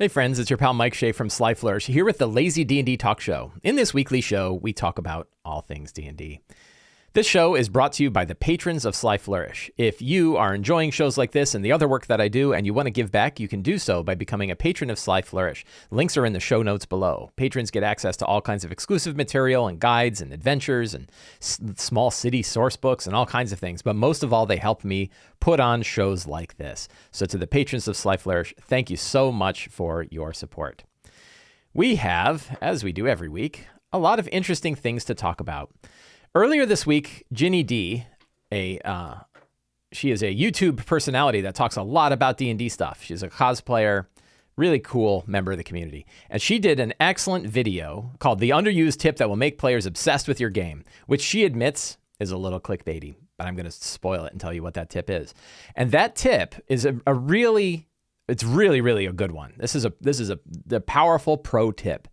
Hey friends, it's your pal Mike Shea from Sly Flourish here with the Lazy D&D Talk Show. In this weekly show, we talk about all things D&D. This show is brought to you by the patrons of Sly Flourish. If you are enjoying shows like this and the other work that I do and you want to give back, you can do so by becoming a patron of Sly Flourish. Links are in the show notes below. Patrons get access to all kinds of exclusive material and guides and adventures and small city source books and all kinds of things. But most of all, they help me put on shows like this. So to the patrons of Sly Flourish, thank you so much for your support. We have, as we do every week, a lot of interesting things to talk about. Earlier this week, Ginni D, she is a YouTube personality that talks a lot about D&D stuff. She's a cosplayer, really cool member of the community. And she did an excellent video called The Underused Tip That Will Make Players Obsessed with Your Game, which she admits is a little clickbaity, but I'm going to spoil it and tell you what that tip is. And that tip is it's really a good one. This is the powerful pro tip.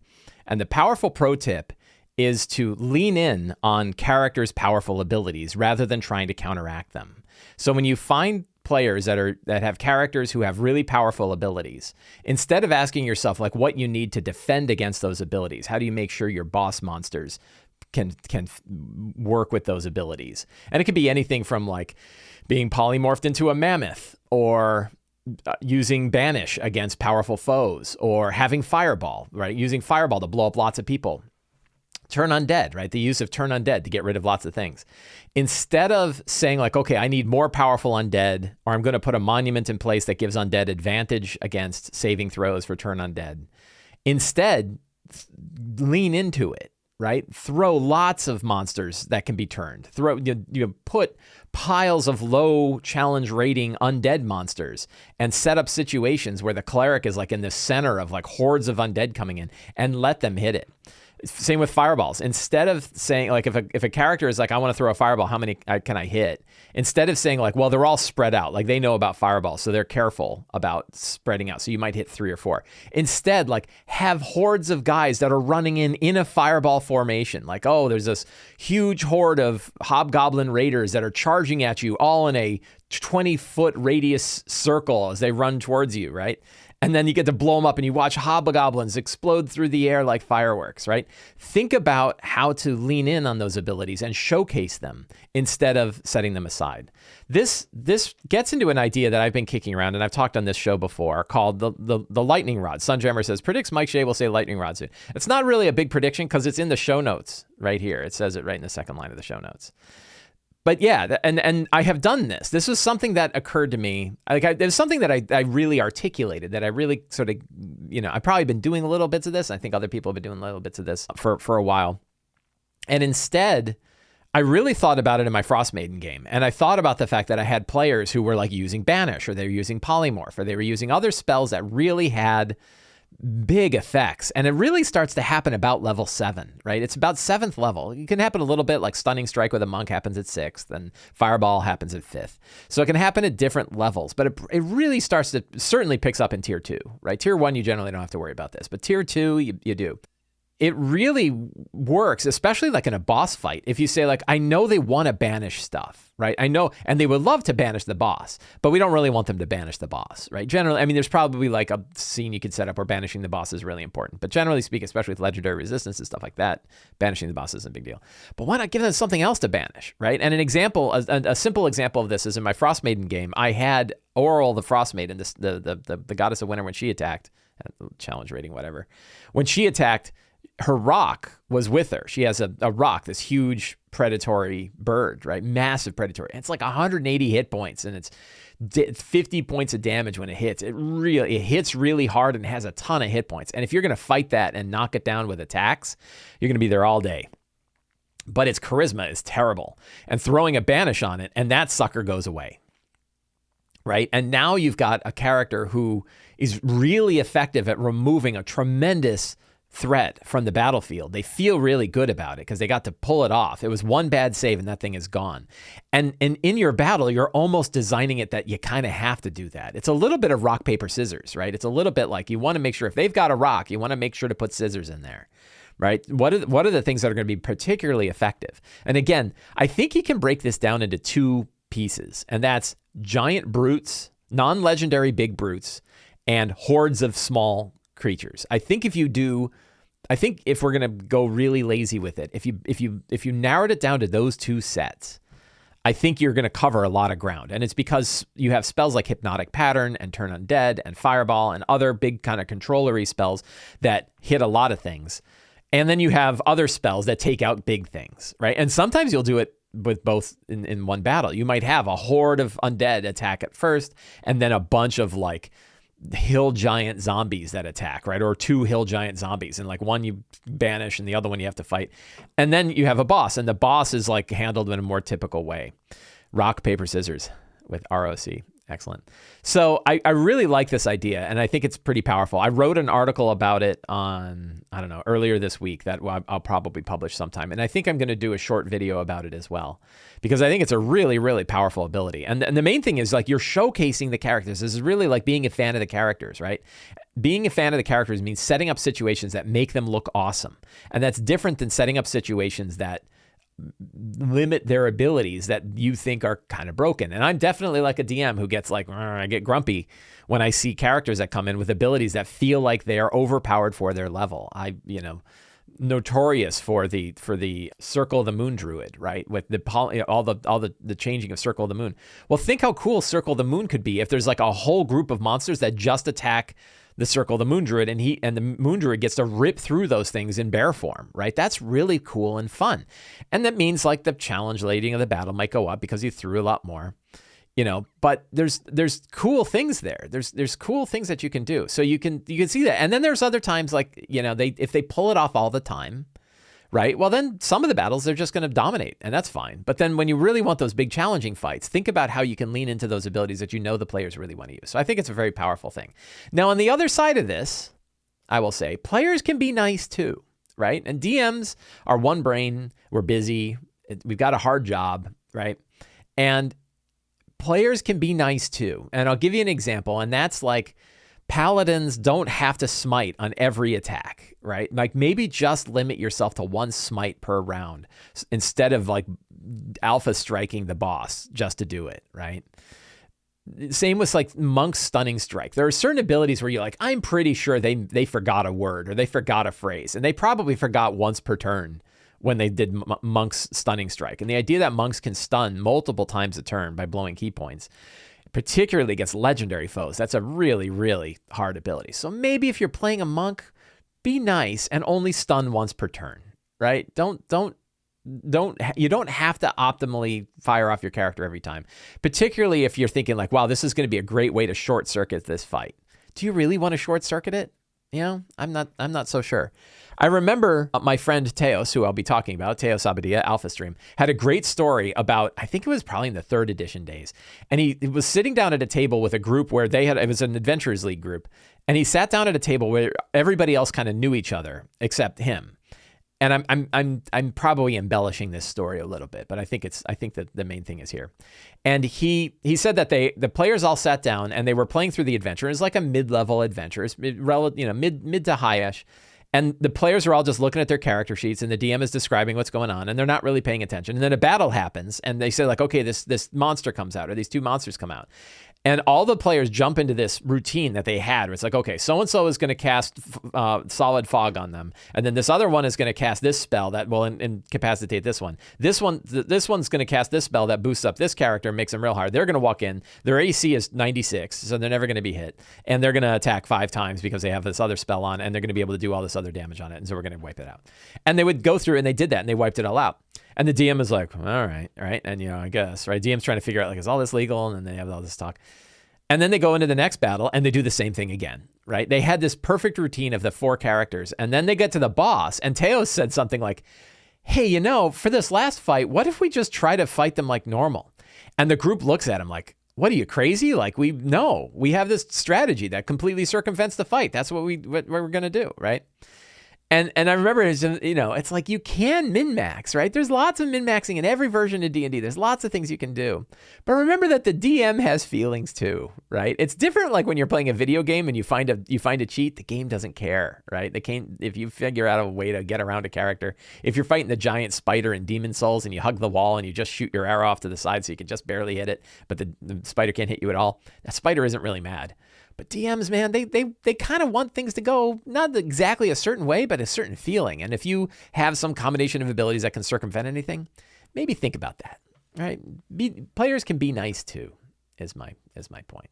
And the powerful pro tip is to lean in on characters' powerful abilities rather than trying to counteract them. So when you find players that have characters who have really powerful abilities, instead of asking yourself like what you need to defend against those abilities, how do you make sure your boss monsters can work with those abilities? And it could be anything from like being polymorphed into a mammoth, or using banish against powerful foes, or having fireball, right? Using fireball to blow up lots of people. Turn undead, right? The use of turn undead to get rid of lots of things. Instead of saying like, okay, I need more powerful undead, or I'm going to put a monument in place that gives undead advantage against saving throws for turn undead. Instead, lean into it, right? Throw lots of monsters that can be turned. You put piles of low challenge rating undead monsters and set up situations where the cleric is like in the center of like hordes of undead coming in, and let them hit it. Same with fireballs. Instead of saying like, if a character is like, I want to throw a fireball, how many can I hit? Instead of saying like, well, they're all spread out, like they know about fireballs, so they're careful about spreading out. So you might hit 3 or 4. Instead, like have hordes of guys that are running in a fireball formation. Like, oh, there's this huge horde of hobgoblin raiders that are charging at you all in a 20-foot radius circle as they run towards you, right? And then you get to blow them up and you watch hobgoblins explode through the air like fireworks, right? Think about how to lean in on those abilities and showcase them instead of setting them aside. This gets into an idea that I've been kicking around, and I've talked on this show before, called the lightning rod. Sunjammer says, predicts Mike Shea will say lightning rod soon. It's not really a big prediction because it's in the show notes right here. It says it right in the second line of the show notes. But yeah, and I have done this. This was something that occurred to me. It was something that I really articulated, that I really sort of, I've probably been doing little bits of this. I think other people have been doing little bits of this for a while. And instead, I really thought about it in my Frostmaiden game. And I thought about the fact that I had players who were like using Banish, or they were using Polymorph, or they were using other spells that really had big effects. And it really starts to happen about level 7, right? It's about 7th level. It can happen a little bit, like Stunning Strike with a monk happens at 6th, and Fireball happens at 5th. So it can happen at different levels, but it really certainly picks up in tier 2, right? Tier 1, you generally don't have to worry about this, but tier 2, you do. It really works, especially like in a boss fight. If you say like, I know they want to banish stuff, right? I know, and they would love to banish the boss, but we don't really want them to banish the boss, right? Generally, I mean, there's probably like a scene you could set up where banishing the boss is really important. But generally speaking, especially with legendary resistance and stuff like that, banishing the boss isn't a big deal. But why not give them something else to banish, right? And an example, a simple example of this is in my Frostmaiden game. I had Oral the Frostmaiden, the goddess of winter, when she attacked, challenge rating, whatever. When she attacked, her rock was with her. She has a rock, this huge predatory bird, right? Massive predatory. It's like 180 hit points, and it's 50 points of damage when it hits. It hits really hard and has a ton of hit points. And if you're going to fight that and knock it down with attacks, you're going to be there all day. But its charisma is terrible. And throwing a banish on it, and that sucker goes away, right? And now you've got a character who is really effective at removing a tremendous threat from the battlefield. They feel really good about it because they got to pull it off. It was one bad save and that thing is gone. And in your battle, you're almost designing it that you kind of have to do that. It's a little bit of rock, paper, scissors, right? It's a little bit like you want to make sure if they've got a rock, you want to make sure to put scissors in there, right? What are the things that are going to be particularly effective? And again, I think you can break this down into 2 pieces, and that's giant brutes, non-legendary big brutes, and hordes of small creatures. I think if we're gonna go really lazy with it, if you narrowed it down to those two sets, I think you're gonna cover a lot of ground. And it's because you have spells like Hypnotic Pattern and Turn Undead and Fireball and other big kind of controllery spells that hit a lot of things. And then you have other spells that take out big things, right? And sometimes you'll do it with both in one battle. You might have a horde of undead attack at first, and then a bunch of like hill giant zombies that attack, right? Or two hill giant zombies, and like one you banish and the other one you have to fight. And then you have a boss, and the boss is like handled in a more typical way. Rock, paper, scissors with ROC. Excellent. So I really like this idea, and I think it's pretty powerful. I wrote an article about it on, I don't know, earlier this week that I'll probably publish sometime. And I think I'm going to do a short video about it as well, because I think it's a really, really powerful ability. And the main thing is like you're showcasing the characters. This is really like being a fan of the characters, right? Being a fan of the characters means setting up situations that make them look awesome. And that's different than setting up situations that limit their abilities that you think are kind of broken. And I'm definitely like a DM who gets like, I get grumpy when I see characters that come in with abilities that feel like they are overpowered for their level. Notorious for the Circle of the Moon Druid, right? With all the changing of Circle of the Moon. Well, think how cool Circle of the Moon could be if there's like a whole group of monsters that just attack the Circle of the Moon Druid, and the Moon Druid gets to rip through those things in bear form, right? That's really cool and fun. And that means like the challenge rating of the battle might go up because you threw a lot more, but there's cool things there. There's cool things that you can do. So you can see that. And then there's other times like, if they pull it off all the time, right? Well, then some of the battles, they're just going to dominate, and that's fine. But then when you really want those big challenging fights, think about how you can lean into those abilities that the players really want to use. So I think it's a very powerful thing. Now, on the other side of this, I will say players can be nice too, right? And DMs are one brain. We're busy. We've got a hard job, right? And players can be nice too. And I'll give you an example, and that's like paladins don't have to smite on every attack, right? Like maybe just limit yourself to one smite per round instead of like alpha striking the boss just to do it, right? Same with like Monk's Stunning Strike. There are certain abilities where you're like, I'm pretty sure they forgot a word or they forgot a phrase, and they probably forgot once per turn when they did Monk's Stunning Strike. And the idea that monks can stun multiple times a turn by blowing key points, particularly against legendary foes, that's a really, really hard ability. So maybe if you're playing a monk, be nice and only stun once per turn, right? You don't have to optimally fire off your character every time, particularly if you're thinking like, wow, this is going to be a great way to short circuit this fight. Do you really want to short circuit it? I'm not so sure. I remember my friend Teos, who I'll be talking about, Teos Abadia, Alphastream, had a great story about, I think it was probably in the 3rd edition days. And he was sitting down at a table with a group where it was an Adventurers League group. And he sat down at a table where everybody else kind of knew each other except him. And I'm probably embellishing this story a little bit, but I think that the main thing is here. And he said that the players all sat down and they were playing through the adventure. It was like a mid-level adventure, mid to high-ish. And the players are all just looking at their character sheets, and the DM is describing what's going on, and they're not really paying attention. And then a battle happens, and they say like, okay, this monster comes out, or these two monsters come out. And all the players jump into this routine that they had, where it's like, okay, so-and-so is going to cast solid fog on them. And then this other one is going to cast this spell that will incapacitate this one. This one's going to cast this spell that boosts up this character, makes them real hard. They're going to walk in. Their AC is 96, so they're never going to be hit. And they're going to attack 5 times because they have this other spell on, and they're going to be able to do all this other damage on it. And so we're going to wipe it out. And they would go through, and they did that, and they wiped it all out. And the DM is like, all right. And, I guess, right? DM's trying to figure out, like, is all this legal? And then they have all this talk. And then they go into the next battle, and they do the same thing again, right? They had this perfect routine of the 4 characters. And then they get to the boss, and Teos said something like, hey, for this last fight, what if we just try to fight them like normal? And the group looks at him like, what are you, crazy? Like, we have this strategy that completely circumvents the fight. That's what we're going to do, right? And I remember, it's like you can min-max, right? There's lots of min-maxing in every version of D&D. There's lots of things you can do. But remember that the DM has feelings too, right? It's different like when you're playing a video game and you find a cheat, the game doesn't care, right? If you figure out a way to get around a character, if you're fighting the giant spider in Demon Souls and you hug the wall and you just shoot your arrow off to the side so you can just barely hit it, but the spider can't hit you at all, that spider isn't really mad. But DMs, man, they kind of want things to go not exactly a certain way, but a certain feeling. And if you have some combination of abilities that can circumvent anything, maybe think about that, right? Players can be nice too, is my point.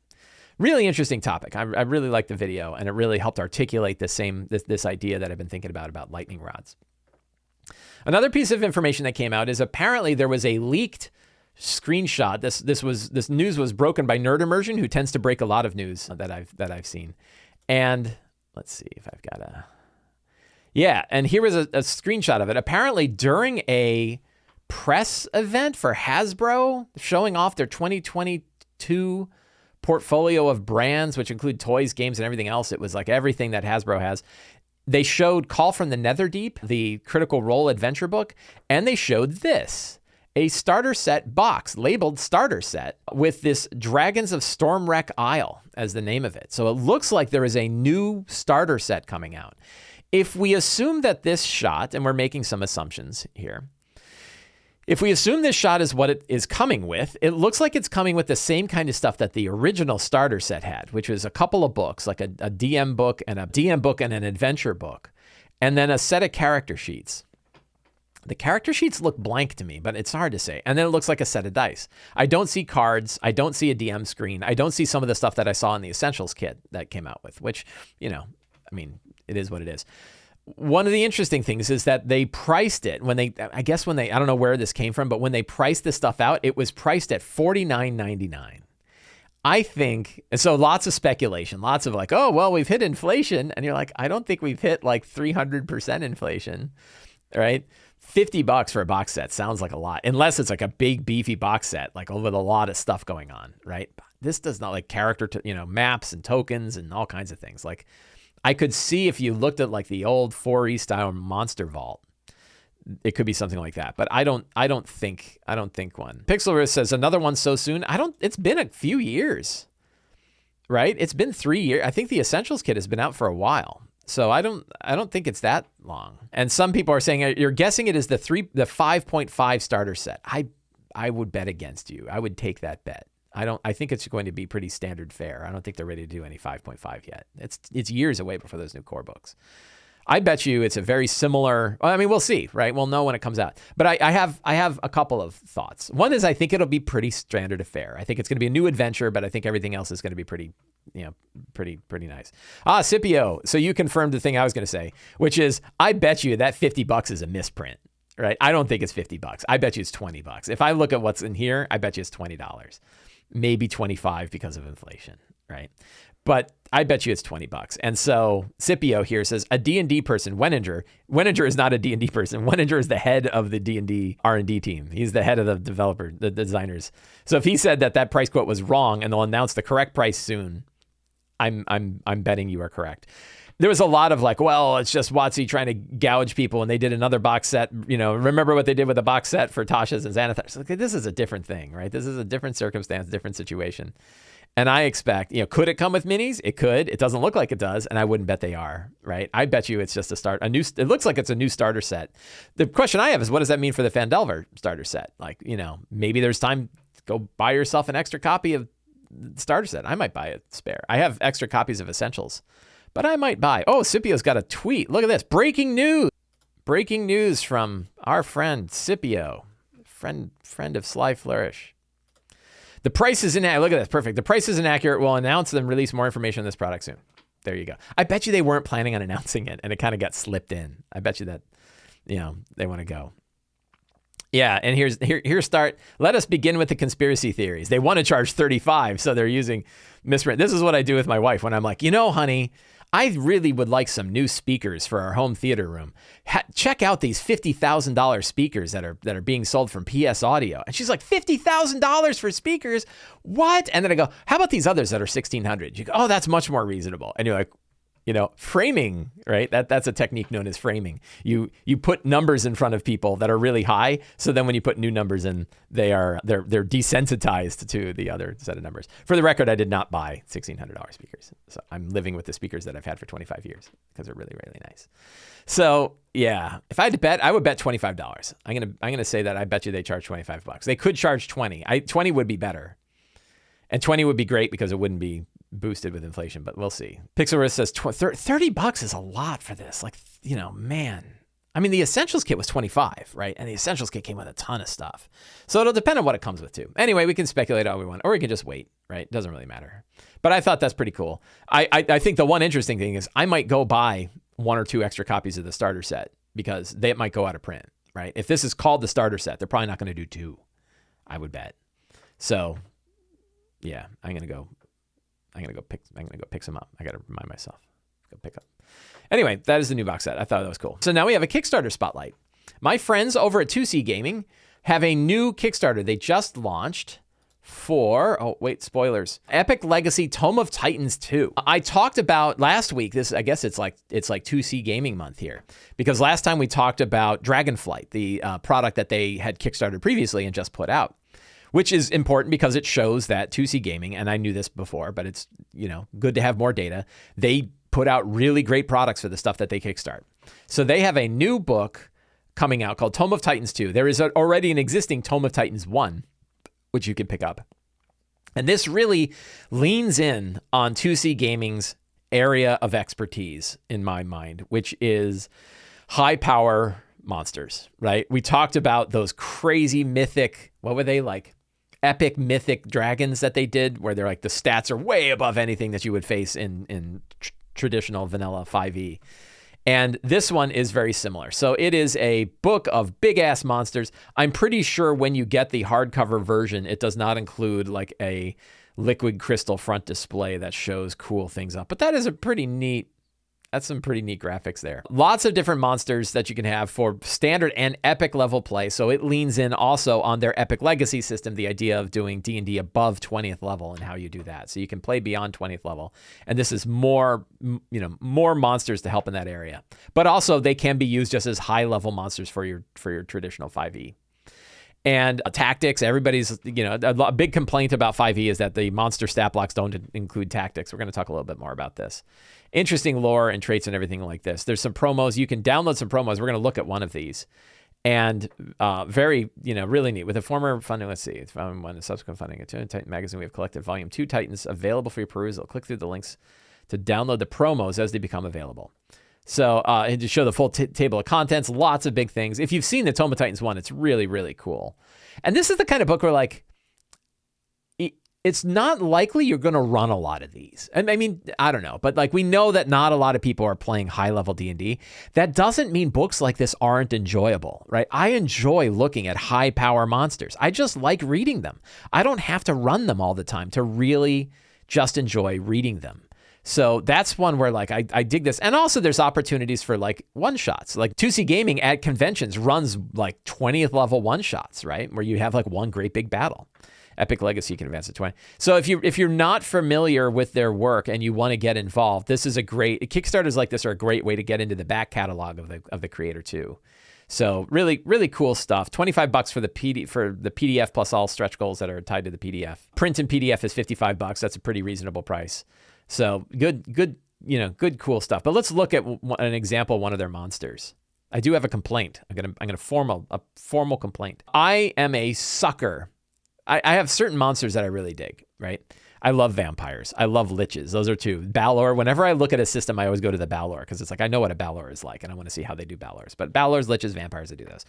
Really interesting topic. I really liked the video, and it really helped articulate this idea that I've been thinking about lightning rods. Another piece of information that came out is apparently there was a leaked screenshot. This news was broken by Nerd Immersion, who tends to break a lot of news that I've seen. And let's see if I've got and here was a screenshot of it. Apparently during a press event for Hasbro showing off their 2022 portfolio of brands, which include toys, games, and everything else. It was like everything that Hasbro has. They showed Call from the Netherdeep, the Critical Role adventure book, and they showed this, a starter set box labeled starter set with this Dragons of Stormwreck Isle as the name of it. So it looks like there is a new starter set coming out. If we assume that this shot, and we're making some assumptions here, if we assume this shot is what it is coming with, it looks like it's coming with the same kind of stuff that the original starter set had, which was a couple of books, like a DM book and an adventure book, and then a set of character sheets. The character sheets look blank to me, but it's hard to say. And then it looks like a set of dice. I don't see cards. I don't see a DM screen. I don't see some of the stuff that I saw in the Essentials kit that came out with, which, it is what it is. One of the interesting things is that they priced it I don't know where this came from, but when they priced this stuff out, it was priced at $49.99. I think, so lots of speculation, lots of like, oh, well, we've hit inflation. And you're like, I don't think we've hit like 300% inflation, right? $50 for a box set sounds like a lot, unless it's like a big beefy box set, like with a lot of stuff going on, right? This does not like character, maps and tokens and all kinds of things. Like, I could see if you looked at like the old 4E style Monster Vault, it could be something like that. But I don't think one. Pixelrisk says another one so soon. It's been a few years, right? It's been 3 years. I think the Essentials kit has been out for a while. So I don't think it's that long. And some people are saying you're guessing it is the 5.5 starter set. I would bet against you. I would take that bet. I think it's going to be pretty standard fare. I don't think they're ready to do any 5.5 yet. It's years away before those new core books. I bet you it's a very similar, we'll see, right? We'll know when it comes out. But I have a couple of thoughts. One is I think it'll be pretty standard affair. I think it's going to be a new adventure, but I think everything else is going to be pretty nice. Scipio. So you confirmed the thing I was going to say, which is I bet you that $50 is a misprint, right? I don't think it's $50. I bet you it's $20. If I look at what's in here, I bet you it's $20. Maybe 25 because of inflation, right? But I bet you it's $20. And so Scipio here says a D&D person, Weninger is not a D&D person. Weninger is the head of the D&D R&D team. He's the head of the developer, the designers. So if he said that price quote was wrong and they'll announce the correct price soon, I'm betting you are correct. There was a lot of like, well, it's just WotC trying to gouge people, and they did another box set. Remember what they did with the box set for Tasha's and Xanathar? So, this is a different thing, right? This is a different circumstance, different situation. And I expect, could it come with minis? It could. It doesn't look like it does, and I wouldn't bet they are, right? I bet you it's just it looks like it's a new starter set. The question I have is, what does that mean for the Phandelver starter set? Like, maybe there's time to go buy yourself an extra copy of the starter set. I might buy a spare. I have extra copies of Essentials. But I might buy. Oh, Scipio's got a tweet. Look at this. Breaking news. Breaking news from our friend Scipio, friend of Sly Flourish. The price is inaccurate. Look at this. Perfect. The price is inaccurate. We'll announce and release more information on this product soon. There you go. I bet you they weren't planning on announcing it, and it kind of got slipped in. I bet you that, they want to go. Yeah, and here's start. Let us begin with the conspiracy theories. They want to charge $35, so they're using misprint. This is what I do with my wife when I'm like, honey, I really would like some new speakers for our home theater room. Check out these $50,000 speakers that are being sold from PS Audio. And she's like, $50,000 for speakers? What? And then I go, how about these others that are $1,600? You go, oh, that's much more reasonable. And you're like, framing, right? That's a technique known as framing. You put numbers in front of people that are really high, so then when you put new numbers in, they're desensitized to the other set of numbers. For the record, I did not buy $1,600 speakers. So I'm living with the speakers that I've had for 25 years because they're really, really nice. So yeah, if I had to bet, I would bet $25. I'm gonna say that I bet you they charge $25. They could charge $20. $20 would be better. And $20 would be great because it wouldn't be boosted with inflation, but we'll see. Pixelrisk says $30 is a lot for this. Like, man. I mean, the Essentials kit was $25, right? And the Essentials kit came with a ton of stuff. So it'll depend on what it comes with too. Anyway, we can speculate all we want, or we can just wait, right? It doesn't really matter. But I thought that's pretty cool. I think the one interesting thing is I might go buy 1 or 2 extra copies of the starter set because they might go out of print, right? If this is called the starter set, they're probably not going to do 2, I would bet. So yeah, I'm gonna go pick some up. I gotta remind myself. Go pick up. Anyway, that is the new box set. I thought that was cool. So now we have a Kickstarter spotlight. My friends over at 2C Gaming have a new Kickstarter they just launched for, spoilers. Epic Legacy Tome of Titans 2. I talked about last week, I guess it's like 2C Gaming month here, because last time we talked about Dragonflight, the product that they had Kickstarted previously and just put out, which is important because it shows that 2C Gaming, and I knew this before, but it's, good to have more data. They put out really great products for the stuff that they kickstart. So they have a new book coming out called Tome of Titans 2. There is already an existing Tome of Titans 1, which you can pick up. And this really leans in on 2C Gaming's area of expertise, in my mind, which is high power monsters, right? We talked about those crazy mythic, what were they like? Epic mythic dragons that they did, where they're like the stats are way above anything that you would face in traditional vanilla 5e. And this one is very similar. So it is a book of big ass monsters. I'm pretty sure when you get the hardcover version, it does not include like a liquid crystal front display that shows cool things up. But that is that's some pretty neat graphics there. Lots of different monsters that you can have for standard and epic level play. So it leans in also on their epic legacy system, the idea of doing D&D above 20th level and how you do that. So you can play beyond 20th level. And this is more monsters to help in that area. But also they can be used just as high level monsters for your traditional 5e. And tactics, everybody's, a big complaint about 5e is that the monster stat blocks don't include tactics. We're going to talk a little bit more about this. Interesting lore and traits and everything like this. There's some promos. You can download some promos. We're going to look at one of these. And very, really neat. With a former funding, let's see, one subsequent funding, a Titan magazine, we have collected Volume 2 Titans available for your perusal. Click through the links to download the promos as they become available. So and to show the full table of contents, lots of big things. If you've seen the Tome of Titans 1, it's really, really cool. And this is the kind of book where, like, it's not likely you're going to run a lot of these. And I mean, I don't know, but like we know that not a lot of people are playing high-level D&D. That doesn't mean books like this aren't enjoyable, right? I enjoy looking at high-power monsters. I just like reading them. I don't have to run them all the time to really just enjoy reading them. So that's one where like I dig this. And also there's opportunities for like one-shots. Like 2C Gaming at conventions runs like 20th level one-shots, right? Where you have like one great big battle. Epic Legacy, you can advance to 20. So if you're not familiar with their work and you want to get involved, this is a great, Kickstarters like this are a great way to get into the back catalog of the creator too. So really, really cool stuff. $25 for the PDF plus all stretch goals that are tied to the PDF. Print and PDF is $55. That's a pretty reasonable price. So good, cool stuff. But let's look at an example of one of their monsters. I do have a complaint. I'm gonna formal complaint. I am a sucker. I have certain monsters that I really dig, right? I love vampires. I love liches. Those are two. Balor, whenever I look at a system, I always go to the Balor because it's like, I know what a Balor is like and I want to see how they do Balors. But Balors, liches, vampires, I do those.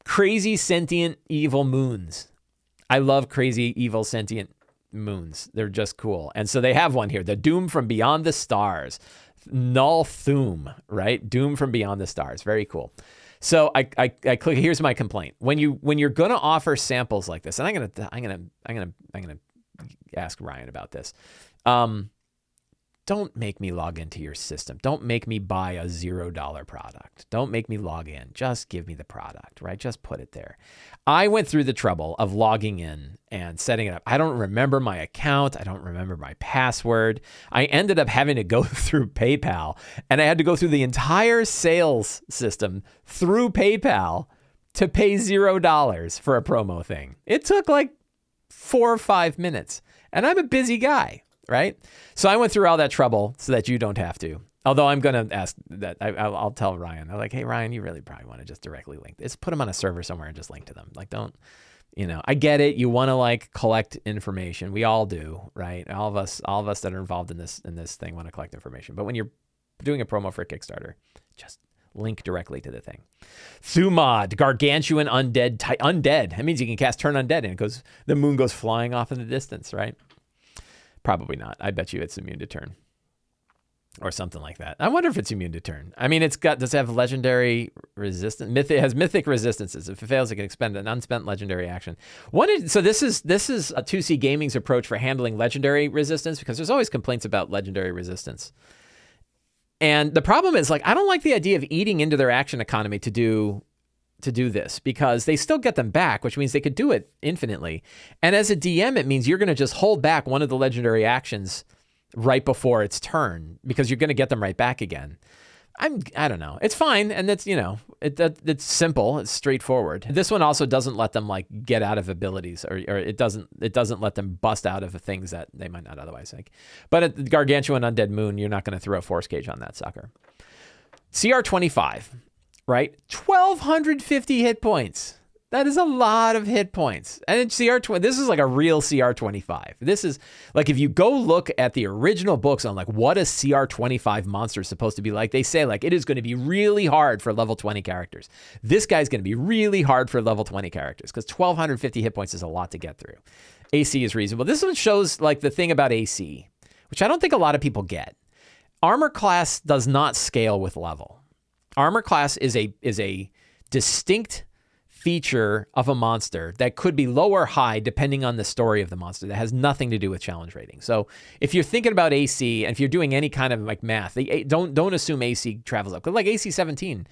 Crazy, sentient, evil moons. I love crazy, evil, sentient moons. They're just cool. And so they have one here, the Doom from Beyond the Stars. Null Thume, right? Doom from Beyond the Stars. Very cool. So I click. Here's my complaint. When you're gonna offer samples like this, and I'm gonna ask Ryan about this. Don't make me log into your system. Don't make me buy a $0 product. Don't make me log in. Just give me the product, right? Just put it there. I went through the trouble of logging in and setting it up. I don't remember my account. I don't remember my password. I ended up having to go through PayPal, and I had to go through the entire sales system through PayPal to pay $0 for a promo thing. It took like 4 or 5 minutes, and I'm a busy guy. Right? So I went through all that trouble so that you don't have to. Although I'm going to ask that, I'll tell Ryan. I'm like, hey, Ryan, you really probably want to just directly link this. Put them on a server somewhere and just link to them. Like, don't You know, I get it. You want to like collect information. We all do, right? All of us that are involved in this thing want to collect information. But when you're doing a promo for a Kickstarter, just link directly to the thing. Thumod, gargantuan undead. Undead. That means you can cast turn undead, and the moon goes flying off in the distance, right? Probably not. I bet you it's immune to turn. Or something like that. I wonder if it's immune to turn. I mean, does it have legendary resistance? It has mythic resistances. If it fails, it can expend an unspent legendary action. So this is a 2C Gaming's approach for handling legendary resistance, because there's always complaints about legendary resistance. And the problem is, like, I don't like the idea of eating into their action economy to do this, because they still get them back, which means they could do it infinitely. And as a DM, it means you're going to just hold back one of the legendary actions right before its turn, because you're going to get them right back again. I don't know. It's fine, and that's, you know, it's simple, it's straightforward. This one also doesn't let them like get out of abilities, or it doesn't let them bust out of things that they might not otherwise like. But at the Gargantuan Undead Moon, you're not going to throw a force cage on that sucker. CR 25, right? 1,250 hit points. That is a lot of hit points. And in CR20, this is like a real CR25. This is like, if you go look at the original books on like what a CR25 monster is supposed to be like, they say like it is going to be really hard for level 20 characters. This guy's going to be really hard for level 20 characters, because 1,250 hit points is a lot to get through. AC is reasonable. This one shows like the thing about AC, which I don't think a lot of people get. Armor class does not scale with level. Armor class is a distinct feature of a monster that could be low or high depending on the story of the monster. That has nothing to do with challenge rating. So if you're thinking about AC, and if you're doing any kind of like math, don't assume AC travels up. 'Cause like AC 17,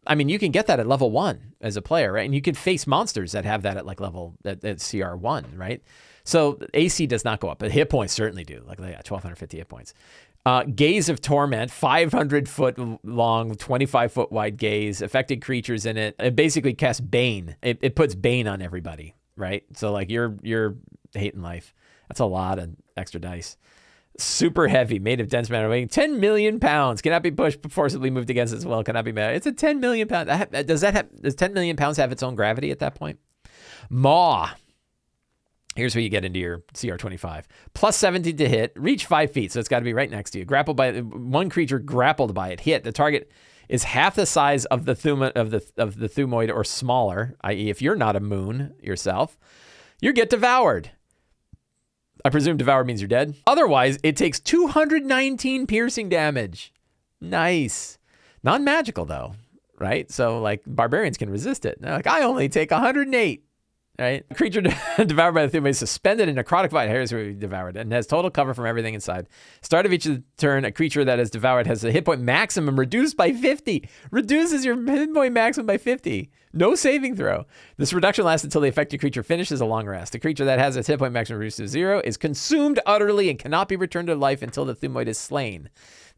I mean, you can get that at level 1 as a player, right? And you can face monsters that have that at like level at CR 1, right? So AC does not go up, but hit points certainly do. Like 1,250 hit points. Gaze of Torment, 500 foot long, 25 foot wide gaze, affected creatures in it. It basically casts Bane. It puts Bane on everybody, right? So like you're hating life. That's a lot of extra dice. Super heavy, made of dense matter, weighing 10 million pounds. Cannot be pushed, forcibly moved against its will. Cannot be mad. It's a 10 million pound. Does 10 million pounds have its own gravity at that point? Maw. Here's where you get into your CR25. Plus 17 to hit, reach 5 feet, so it's got to be right next to you. Grappled by one creature, grappled by it. Hit. The target is half the size of the Thumoid or smaller, i.e. if you're not a moon yourself, you get devoured. I presume devoured means you're dead. Otherwise, it takes 219 piercing damage. Nice. Non-magical though, right? So like barbarians can resist it. They're like, I only take 108. Right? Creature devoured by the Thumoid is suspended in necrotic void. Here's where we devoured, and has total cover from everything inside. Start of each turn, a creature that is devoured has a hit point maximum reduced by 50. Reduces your hit point maximum by 50. No saving throw. This reduction lasts until the affected creature finishes a long rest. The creature that has its hit point maximum reduced to 0 is consumed utterly and cannot be returned to life until the Thumoid is slain.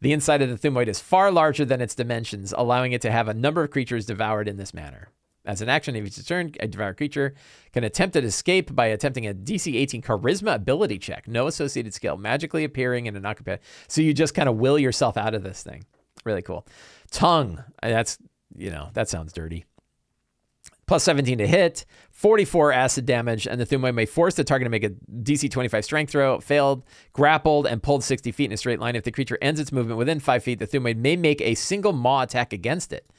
The inside of the Thumoid is far larger than its dimensions, allowing it to have a number of creatures devoured in this manner. As an action of each turn, a devoured creature can attempt an escape by attempting a DC 18 Charisma ability check. No associated skill. Magically appearing in an occupied. So you just kind of will yourself out of this thing. Really cool. Tongue. That's, that sounds dirty. Plus 17 to hit, 44 acid damage, and the Thumoid may force the target to make a DC 25 strength throw. Failed, grappled, and pulled 60 feet in a straight line. If the creature ends its movement within 5 feet, the Thumoid may make a single maw attack against it.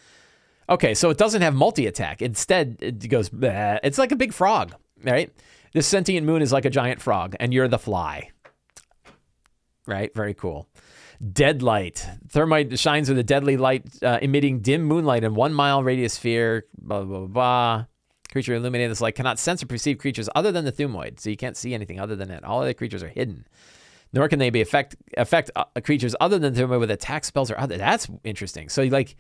Okay, so it doesn't have multi-attack. Instead, it goes, bleh. It's like a big frog, right? This sentient moon is like a giant frog, and you're the fly. Right? Very cool. Deadlight. Thermite shines with a deadly light, emitting dim moonlight in 1 mile radius sphere, blah, blah, blah, blah. Creature illuminated this light cannot sense or perceive creatures other than the Thumoid, so you can't see anything other than it. All other creatures are hidden. Nor can they be affect creatures other than the Thumoid with attack spells or other. That's interesting. So, like,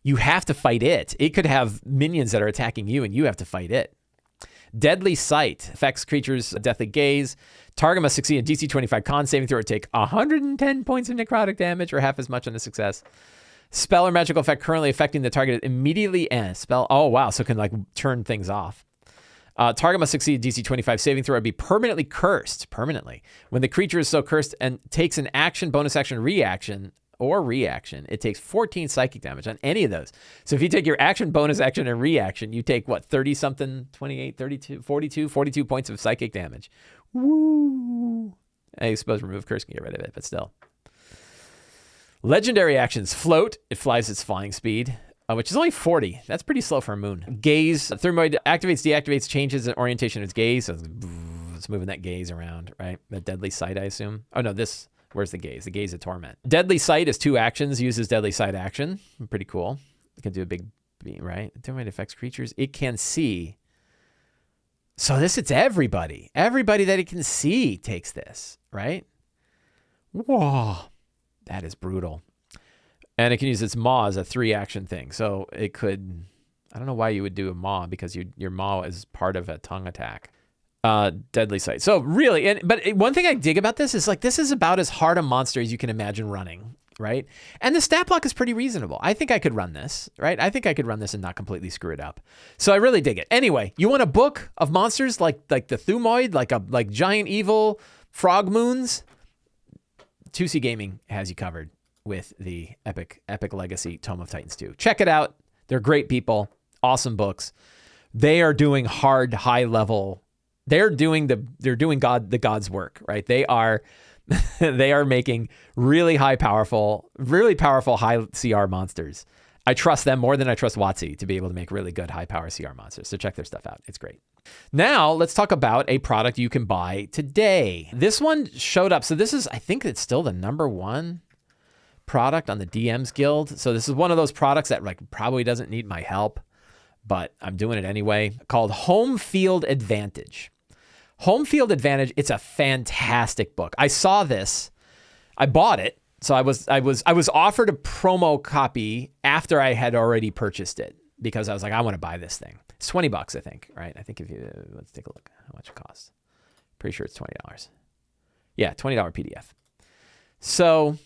you have to fight it. It could have minions that are attacking you, and you have to fight it. Deadly Sight affects creatures' deathly gaze. Target must succeed a DC 25 con saving throw or take 110 points of necrotic damage, or half as much on a success. Spell or magical effect currently affecting the target immediately ends. Spell. Oh wow, so it can like turn things off. Target must succeed a DC 25 saving throw or be permanently cursed. Permanently. When the creature is so cursed and takes an action, bonus action, reaction or reaction, it takes 14 psychic damage on any of those. So if you take your action, bonus action, and reaction, you take what, 30 something, 28, 32, 42 points of psychic damage. Woo! I suppose remove curse can get rid of it, but still. Legendary actions. Float. It flies its flying speed, which is only 40. That's pretty slow for a moon. Gaze. Thermoid activates, deactivates, changes the orientation of its gaze. So it's moving that gaze around, right? The deadly sight, I assume. Oh, no, this... Where's the gaze? The gaze of torment. Deadly sight is 2 actions, uses deadly sight action. Pretty cool. It can do a big beam, right? Termite affects creatures. It can see. So this, it's everybody. Everybody that it can see takes this, right? Whoa. That is brutal. And it can use its maw as a 3-action thing. So it could, I don't know why you would do a maw, because your maw is part of a tongue attack. Deadly sight. So really, but one thing I dig about this is like, this is about as hard a monster as you can imagine running, right? And the stat block is pretty reasonable. I think I could run this, right? I think I could run this and not completely screw it up. So I really dig it. Anyway, you want a book of monsters like the Thumoid, like giant evil frog moons? 2C Gaming has you covered with the Epic Legacy Tome of Titans 2. Check it out. They're great people, awesome books. They are doing hard, high level. They're doing the God's work, right? They are making really powerful high CR monsters. I trust them more than I trust WotC to be able to make really good high power CR monsters. So check their stuff out. It's great. Now let's talk about a product you can buy today. This one showed up. So this is, I think it's still the #1 product on the DMs Guild. So this is one of those products that like probably doesn't need my help, but I'm doing it anyway, called Home Field Advantage. Home Field Advantage, it's a fantastic book. I saw this, I bought it. So I was offered a promo copy after I had already purchased it, because I was like, I want to buy this thing. It's $20, I think, right? I think if you, let's take a look how much it costs. Pretty sure it's $20. Yeah, $20 PDF. So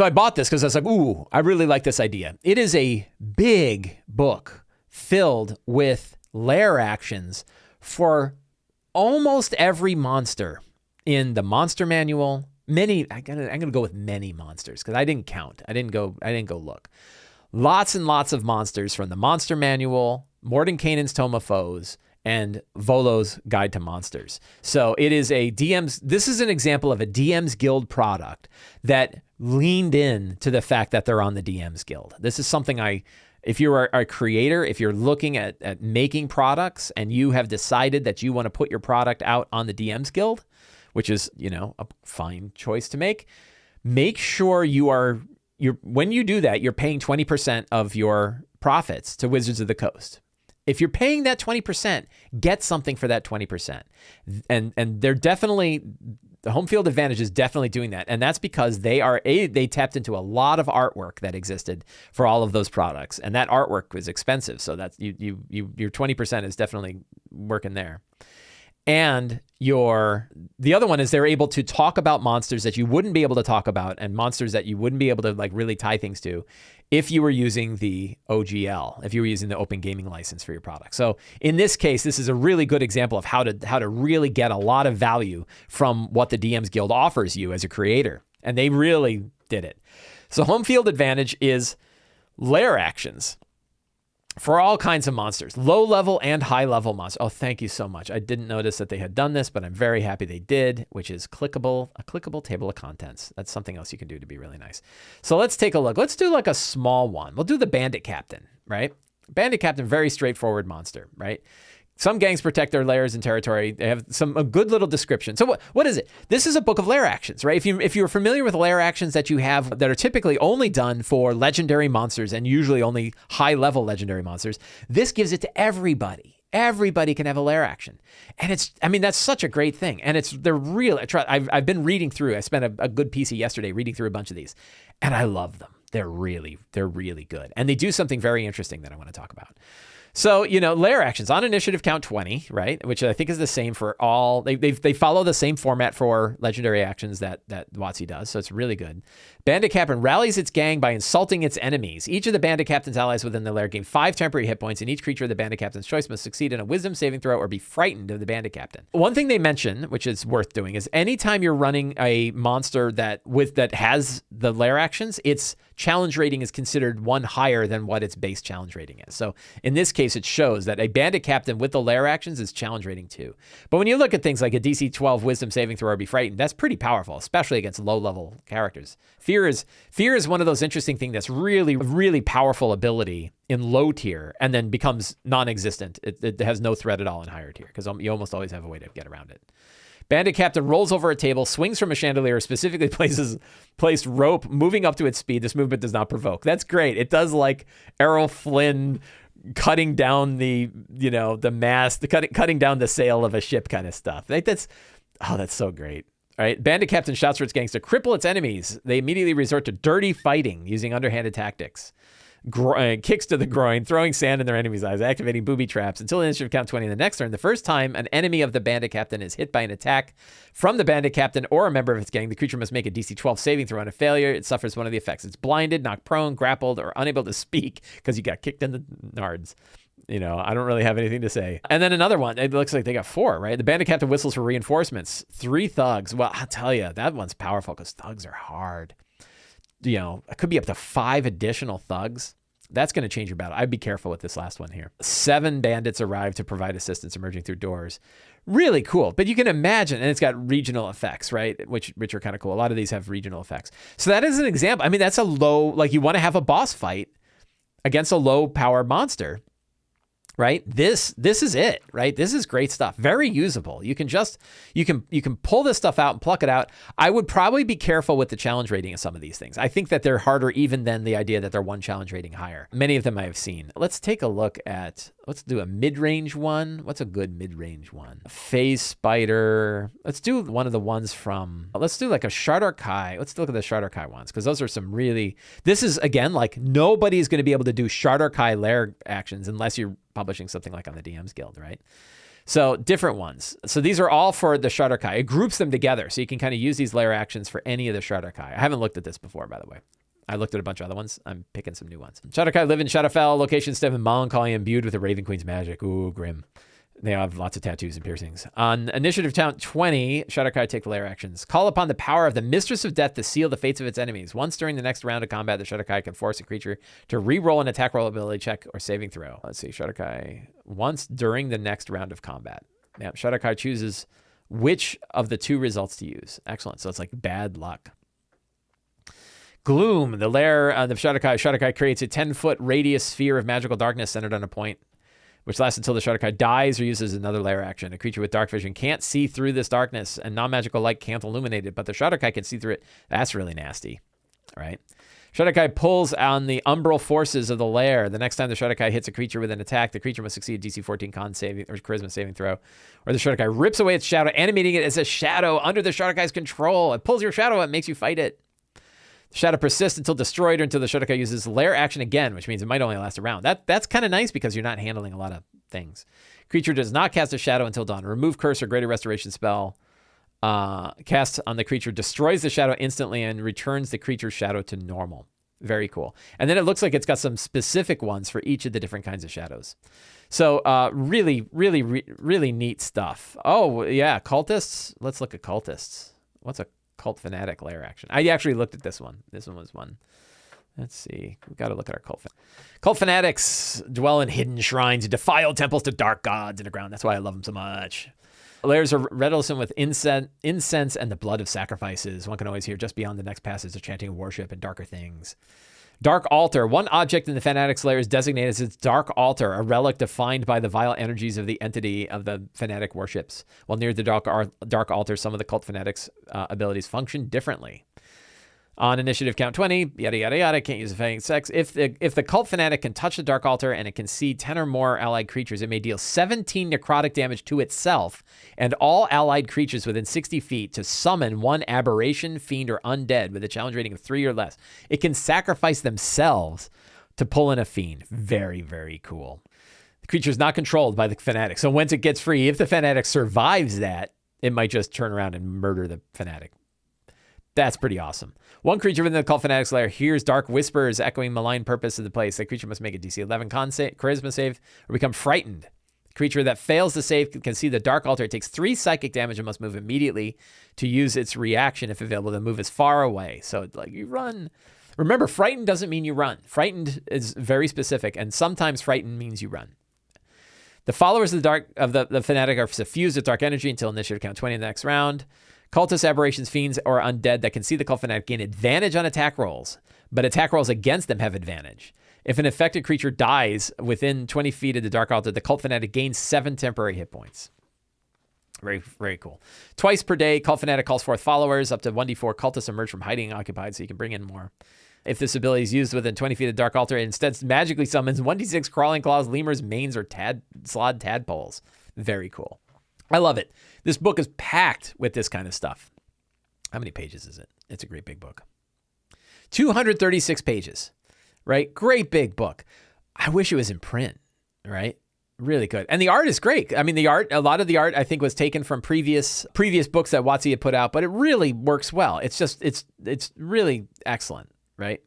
I bought this because I was like, ooh, I really like this idea. It is a big book filled with lair actions for almost every monster in the monster manual. I'm gonna go with many monsters because I didn't count. I didn't go look. Lots and lots of monsters from the monster manual, Mordenkainen's Tome of Foes, and Volo's Guide to Monsters. So it is this is an example of a DM's Guild product that leaned in to the fact that they're on the DM's Guild. This is something if you're a creator, if you're looking at making products and you have decided that you want to put your product out on the DM's Guild, which is, a fine choice to make sure when you do that, you're paying 20% of your profits to Wizards of the Coast. If you're paying that 20%, get something for that 20%. And they're definitely, the Home Field Advantage is definitely doing that. And that's because they tapped into a lot of artwork that existed for all of those products. And that artwork was expensive. So that's your 20% is definitely working there. And the other one is they're able to talk about monsters that you wouldn't be able to talk about and monsters that you wouldn't be able to like really tie things to if you were using the OGL, if you were using the open gaming license for your product. So in this case, this is a really good example of how to really get a lot of value from what the DM's Guild offers you as a creator. And they really did it. So Home Field Advantage is lair actions for all kinds of monsters, low-level and high-level monsters. Oh, thank you so much. I didn't notice that they had done this, but I'm very happy they did, which is a clickable table of contents. That's something else you can do to be really nice. So let's take a look. Let's do like a small one. We'll do the Bandit Captain, right? Bandit Captain, very straightforward monster, right? Some gangs protect their lairs and territory. They have a good little description. So what is it? This is a book of lair actions, right? If you're familiar with lair actions that you have that are typically only done for legendary monsters and usually only high-level legendary monsters, this gives it to everybody. Everybody can have a lair action. And that's such a great thing. And they're real. I've been reading through. I spent a good piece of yesterday reading through a bunch of these, and I love them. They're really good. And they do something very interesting that I want to talk about. So, lair actions on initiative count 20, right? Which I think is the same for all. They follow the same format for legendary actions that WotC does. So it's really good. Bandit Captain rallies its gang by insulting its enemies. Each of the Bandit Captain's allies within the lair gain 5 temporary hit points, and each creature of the Bandit Captain's choice must succeed in a wisdom saving throw or be frightened of the Bandit Captain. One thing they mention, which is worth doing, is anytime you're running a monster that has the lair actions, its challenge rating is considered one higher than what its base challenge rating is. So in this case, it shows that a Bandit Captain with the lair actions is challenge rating 2. But when you look at things like a DC 12 wisdom saving throw or be frightened, that's pretty powerful, especially against low level characters. Fear is one of those interesting things that's really, really powerful ability in low tier and then becomes non-existent. It has no threat at all in higher tier because you almost always have a way to get around it. Bandit Captain rolls over a table, swings from a chandelier, specifically placed rope, moving up to its speed. This movement does not provoke. That's great. It does like Errol Flynn cutting down the mast, cutting down the sail of a ship kind of stuff. That's so great. All right. Bandit Captain shouts for its gangs to cripple its enemies. They immediately resort to dirty fighting using underhanded tactics. Kicks to the groin, throwing sand in their enemies' eyes, activating booby traps until the initiative count 20 in the next turn. The first time an enemy of the Bandit Captain is hit by an attack from the Bandit Captain or a member of its gang, the creature must make a DC 12 saving throw. On a failure, it suffers one of the effects. It's blinded, knocked prone, grappled, or unable to speak because you got kicked in the nards. I don't really have anything to say. And then another one, it looks like they got 4, right? The Bandit Captain whistles for reinforcements. 3 thugs. Well, I'll tell you, that one's powerful because thugs are hard. It could be up to 5 additional thugs. That's going to change your battle. I'd be careful with this last one here. 7 bandits arrive to provide assistance emerging through doors. Really cool. But you can imagine, and it's got regional effects, right? Which are kind of cool. A lot of these have regional effects. So that is an example. I mean, that's a low, like you want to have a boss fight against a low power monster. Right? This is it, right? This is great stuff. Very usable. You can pull this stuff out and pluck it out. I would probably be careful with the challenge rating of some of these things. I think that they're harder even than the idea that they're one challenge rating higher. Many of them I have seen. Let's take a look at, let's do a mid-range one. What's a good mid-range one? Phase Spider. Let's do one of the ones from, let's do like a Shardarkai. Let's look at the Shardarkai ones because those are some really, this is again, like nobody's going to be able to do Shardarkai lair actions unless you're publishing something like on the DM's Guild, right? So different ones. So these are all for the Shardarkai. It groups them together. So you can kind of use these lair actions for any of the Shardarkai. I haven't looked at this before, by the way. I looked at a bunch of other ones. I'm picking some new ones. Shardarkai live in Shadowfell, location step in melancholy, imbued with the Raven Queen's magic. Ooh, grim. They have lots of tattoos and piercings. On initiative count 20, Shardarkai take the lair actions. Call upon the power of the Mistress of Death to seal the fates of its enemies. Once during the next round of combat, the Shardarkai can force a creature to re-roll an attack roll ability check or saving throw. Let's see, Shardarkai. Once during the next round of combat. Yeah, Shardarkai chooses which of the 2 results to use. Excellent. So it's like bad luck. Gloom, the lair of the Shardarkai. Shardarkai creates a 10-foot radius sphere of magical darkness centered on a point, which lasts until the Shardarkai dies or uses another lair action. A creature with dark vision can't see through this darkness, and non-magical light can't illuminate it, but the Shardarkai can see through it. That's really nasty, right? Shardarkai pulls on the umbral forces of the lair. The next time the Shardarkai hits a creature with an attack, the creature must succeed a DC 14 con saving or charisma saving throw, or the Shardarkai rips away its shadow, animating it as a shadow under the Shardarkai's control. It pulls your shadow and makes you fight it. The shadow persists until destroyed or until the Shardarkai uses lair action again, which means it might only last a round. That's kind of nice because you're not handling a lot of things. Creature does not cast a shadow until dawn. Remove curse or greater restoration spell cast on the creature destroys the shadow instantly and returns the creature's shadow to normal. Very cool. And then it looks like it's got some specific ones for each of the different kinds of shadows. So really neat stuff. Oh, yeah, cultists. Let's look at cultists. What's a cult fanatic lair action? I actually looked at this one. This one was one. Let's see. We've got to look at our cult fanatics dwell in hidden shrines, defile temples to dark gods underground. That's why I love them so much. Lairs are redolent with incense and the blood of sacrifices. One can always hear just beyond the next passage the chanting of worship and darker things. Dark altar. One object in the fanatic's lair is designated as its dark altar, a relic defined by the vile energies of the entity of the fanatic worships. While near the dark altar, some of the cult fanatics' abilities function differently. On initiative count 20, yada, yada, yada, can't use offending sex. If the cult fanatic can touch the dark altar and it can see 10 or more allied creatures, it may deal 17 necrotic damage to itself and all allied creatures within 60 feet to summon one aberration, fiend, or undead with a challenge rating of 3 or less. It can sacrifice themselves to pull in a fiend. Very, very cool. The creature's not controlled by the fanatic. So once it gets free, if the fanatic survives that, it might just turn around and murder the fanatic. That's pretty awesome. One creature within the Cult Fanatic's Lair hears dark whispers echoing malign purpose of the place. The creature must make a DC 11 charisma save or become frightened. The creature that fails to save can see the dark altar. It takes 3 psychic damage and must move immediately to use its reaction if available to move as far away. So like you run. Remember, frightened doesn't mean you run. Frightened is very specific, and sometimes frightened means you run. The followers of the fanatic are suffused with dark energy until initiative count 20 in the next round. Cultists, aberrations, fiends, or undead that can see the cult fanatic gain advantage on attack rolls, but attack rolls against them have advantage. If an affected creature dies within 20 feet of the dark altar, the cult fanatic gains 7 temporary hit points. Very, very cool. Twice per day, cult fanatic calls forth followers. Up to 1d4 cultists emerge from hiding occupied, so you can bring in more. If this ability is used within 20 feet of the dark altar, it instead magically summons 1d6 crawling claws, lemurs, manes, or slod tadpoles. Very cool. I love it. This book is packed with this kind of stuff. How many pages is it? It's a great big book. 236 pages, right? Great big book. I wish it was in print, right? Really good. And the art is great. I mean, a lot of the art I think was taken from previous books that WotC had put out, but it really works well. It's really excellent, right?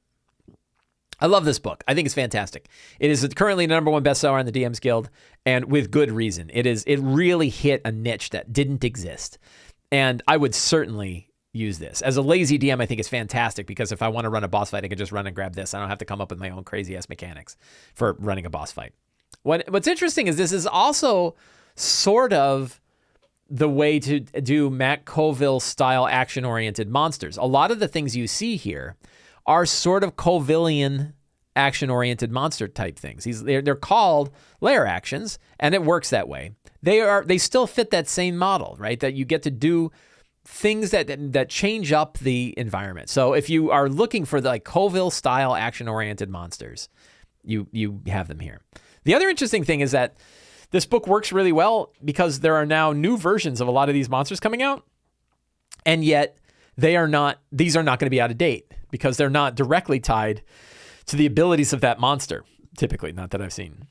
I love this book. I think it's fantastic. It is currently the #1 bestseller on the DMs Guild, and with good reason. It really hit a niche that didn't exist. And I would certainly use this. As a lazy DM, I think it's fantastic because if I want to run a boss fight, I can just run and grab this. I don't have to come up with my own crazy ass mechanics for running a boss fight. What's interesting is this is also sort of the way to do Matt Colville style action-oriented monsters. A lot of the things you see here are sort of Colvillian action-oriented monster type things. They're called Lair actions, and it works that way. They still fit that same model, right? That you get to do things that change up the environment. So if you are looking for the Colville style action-oriented monsters, you have them here. The other interesting thing is that this book works really well because there are now new versions of a lot of these monsters coming out, and yet these are not going to be out of date because they're not directly tied to the abilities of that monster, typically, not that I've seen.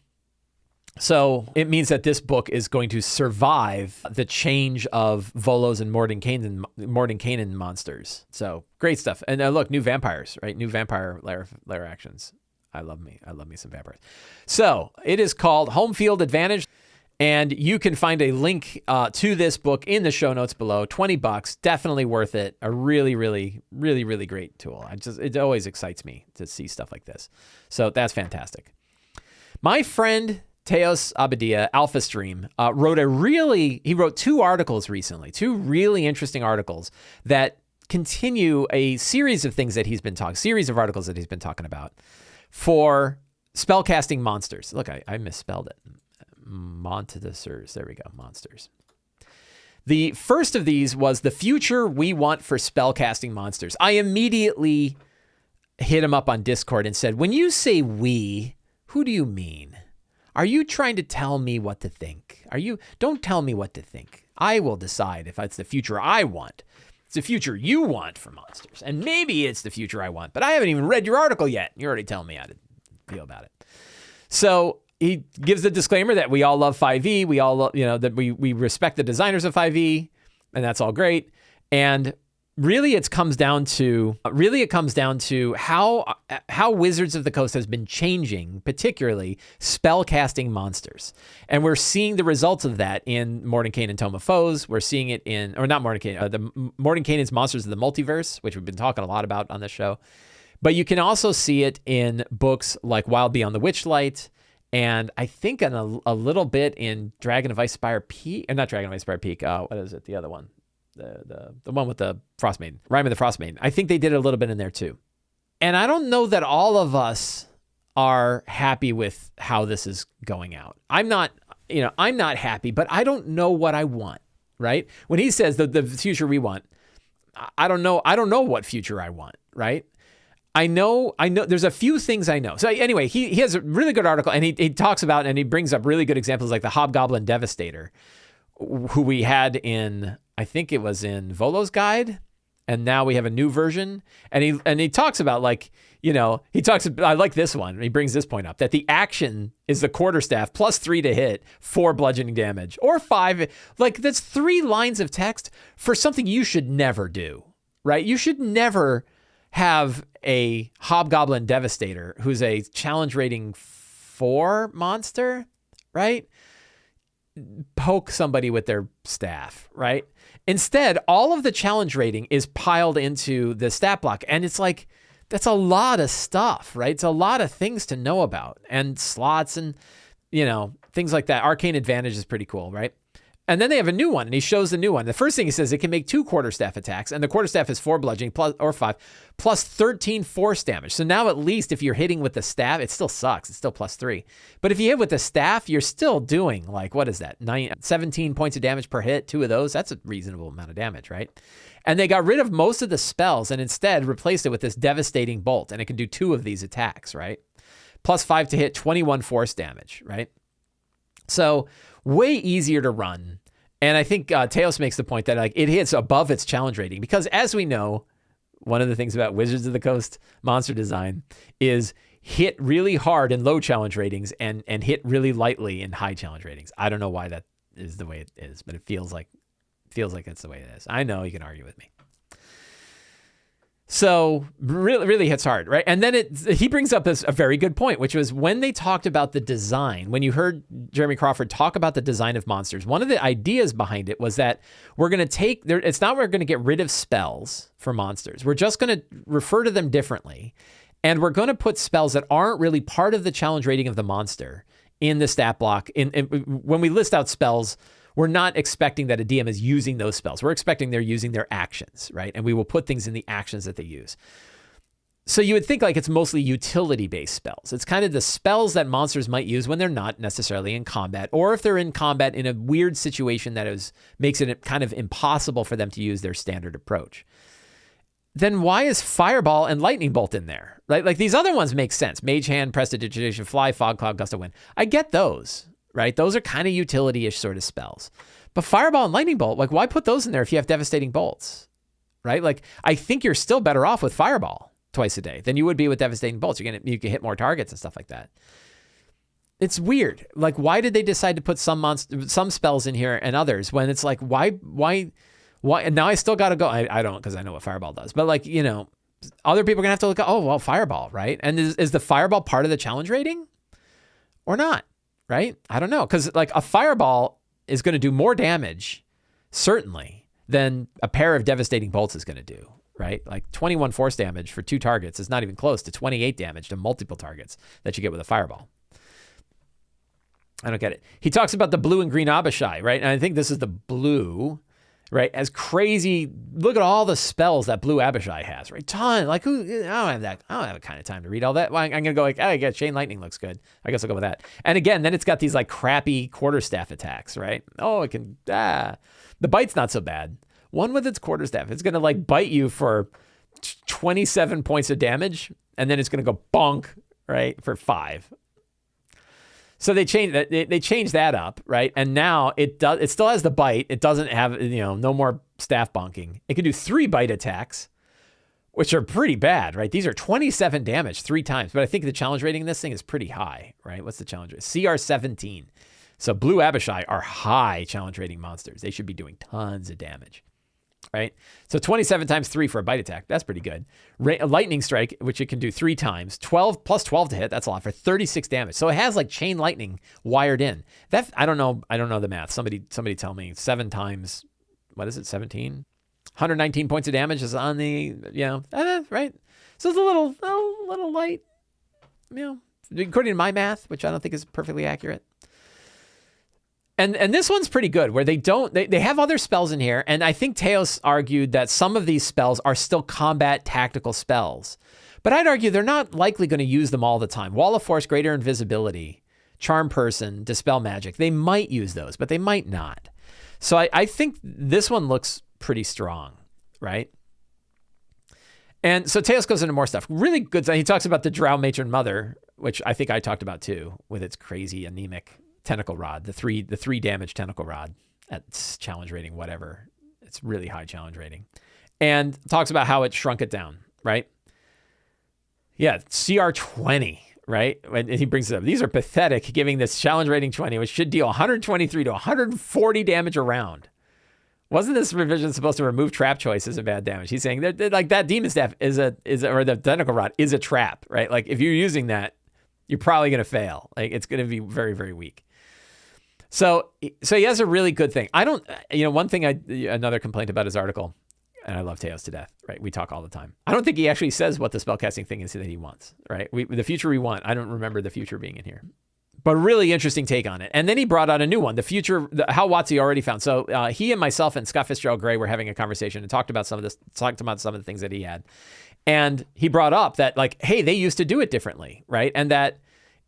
So it means that this book is going to survive the change of Volos and Mordenkainen monsters. So great stuff. And look, new vampires, right? New vampire lair actions. I love me some vampires. So it is called Home Field Advantage. And you can find a link to this book in the show notes below. $20, definitely worth it. A really, really, really, really great tool. It always excites me to see stuff like this. So that's fantastic. My friend Teos Abadia, Alphastream, wrote 2 articles recently, 2 really interesting articles that continue a series of articles that he's been talking about for spellcasting monsters. Look, I misspelled it. Monsters. There we go. Monsters. The first of these was the future we want for spellcasting monsters. I immediately hit him up on Discord and said, when you say we, who do you mean? Are you trying to tell me what to think? Don't tell me what to think. I will decide if it's the future I want. It's the future you want for monsters. And maybe it's the future I want, but I haven't even read your article yet. You're already telling me how to feel about it. So he gives the disclaimer that we all love 5e. We all love, that we respect the designers of 5e, and that's all great. And really it comes down to how Wizards of the Coast has been changing, particularly spellcasting monsters. And we're seeing the results of that in Mordenkainen and Tome of Foes. We're seeing it the Mordenkainen's Monsters of the Multiverse, which we've been talking a lot about on this show. But you can also see it in books like Wild Beyond the Witchlight, and I think a little bit in Dragon of Icespire Peak, or not Dragon of Icespire Peak. What is it? The other one, the one with the Frost Maiden, Rime of the Frost Maiden. I think they did a little bit in there too. And I don't know that all of us are happy with how this is going out. I'm not happy, but I don't know what I want. Right? When he says the future we want, I don't know what future I want. Right? I know there's a few things I know. So anyway, he has a really good article, and he talks about, and he brings up really good examples like the Hobgoblin Devastator, who we had in, I think it was in Volo's Guide, and now we have a new version. And he talks about like, I like this one. He brings this point up, that the action is the quarterstaff plus 3 to hit, 4 bludgeoning damage, or 5. Like, that's 3 lines of text for something you should never do, right? You should never have a Hobgoblin Devastator who's a challenge rating 4 monster, right? Poke somebody with their staff, right? Instead, all of the challenge rating is piled into the stat block. And it's like, that's a lot of stuff, right? It's a lot of things to know about, and slots and, things like that. Arcane Advantage is pretty cool, right? And then they have a new one, and he shows the new one. The first thing he says, it can make 2 quarterstaff attacks, and the quarterstaff is 4 bludgeoning or 5 plus 13 force damage. So now at least if you're hitting with the staff, it still sucks. It's still plus 3. But if you hit with the staff, you're still doing like, what is that? 17 points of damage per hit. 2 of those, that's a reasonable amount of damage, right? And they got rid of most of the spells and instead replaced it with this devastating bolt, and it can do 2 of these attacks, right? Plus 5 to hit, 21 force damage, right? So way easier to run. And I think Teos makes the point that like it hits above its challenge rating, because as we know, one of the things about Wizards of the Coast monster design is hit really hard in low challenge ratings and hit really lightly in high challenge ratings. I don't know why that is the way it is, but it feels like that's the way it is. I know you can argue with me. So really hits hard, right? And then he brings up a very good point, which was when they talked about the design, when you heard Jeremy Crawford talk about the design of monsters, one of the ideas behind it was that we're going to it's not we're going to get rid of spells for monsters. We're just going to refer to them differently. And we're going to put spells that aren't really part of the challenge rating of the monster in the stat block. When we list out spells, we're not expecting that a DM is using those spells. We're expecting they're using their actions, right? And we will put things in the actions that they use. So you would think like it's mostly utility-based spells. It's kind of the spells that monsters might use when they're not necessarily in combat, or if they're in combat in a weird situation that makes it kind of impossible for them to use their standard approach. Then why is Fireball and Lightning Bolt in there, right? Like these other ones make sense. Mage Hand, Prestidigitation, Fly, Fog Cloud, Gust of Wind. I get those. Right? Those are kind of utility-ish sort of spells. But Fireball and Lightning Bolt, like why put those in there if you have Devastating Bolts? Right? Like I think you're still better off with Fireball twice a day than you would be with Devastating Bolts. You can hit more targets and stuff like that. It's weird. Like why did they decide to put some spells in here and others when it's like why and now I still got to go. I don't, because I know what Fireball does. But like, other people are going to have to look at, oh, well, Fireball, right? And is the Fireball part of the challenge rating or not? Right? I don't know. Because like a Fireball is going to do more damage, certainly, than a pair of Devastating Bolts is going to do. Right? Like 21 force damage for 2 targets is not even close to 28 damage to multiple targets that you get with a Fireball. I don't get it. He talks about the blue and green Abishai, right? And I think this is the blue, right? As crazy, look at all the spells that blue Abishai has, right? Ton. Like who? I don't have a kind of time to read all that. Well, I'm gonna go like, I guess Chain Lightning looks good. I guess I'll go with that. And again, then it's got these like crappy quarterstaff attacks, right? Oh, it can. The bite's not so bad. One with its quarterstaff, it's gonna like bite you for 27 points of damage, and then it's gonna go bonk, right, for 5. So they changed that up, right? And now it still has the bite. It doesn't have, no more staff bonking. It can do 3 bite attacks, which are pretty bad, right? These are 27 damage 3 times. But I think the challenge rating in this thing is pretty high, right? What's the challenge rating? CR 17. So blue Abishai are high challenge rating monsters. They should be doing tons of damage, right? So 27 times 3 for a bite attack. That's pretty good. Lightning Strike, which it can do 3 times, 12 plus 12 to hit. That's a lot for 36 damage. So it has like Chain Lightning wired in. That I don't know the math. Somebody tell me 7 times. What is it? 17. 119 points of damage is on the right. So it's a little light. According to my math, which I don't think is perfectly accurate. And this one's pretty good, where they have other spells in here, and I think Teos argued that some of these spells are still combat tactical spells. But I'd argue they're not likely going to use them all the time. Wall of Force, Greater Invisibility, Charm Person, Dispel Magic, they might use those, but they might not. So I think this one looks pretty strong, right? And so Teos goes into more stuff. Really good. He talks about the Drow Matron Mother, which I think I talked about too, with its crazy anemic tentacle rod, the 3 damage tentacle rod at challenge rating, whatever. It's really high challenge rating. and talks about how it shrunk it down, right? Yeah, CR 20, right? And he brings it up. These are pathetic, giving this challenge rating 20, which should deal 123 to 140 damage a round. Wasn't this revision supposed to remove trap choices and bad damage? He's saying that like that demon staff or the tentacle rod is a trap, right? Like if you're using that, you're probably going to fail. Like it's going to be very, very weak. So he has a really good thing. One thing another complaint about his article, and I love Teos to death, right? We talk all the time. I don't think he actually says what the spellcasting thing is that he wants, right? The future we want. I don't remember the future being in here. But really interesting take on it. And then he brought out a new one, the future, how WotC already found. So he and myself and Scott Fitzgerald Gray were having a conversation and talked about some of the things that he had. And he brought up that like, hey, they used to do it differently, right? And that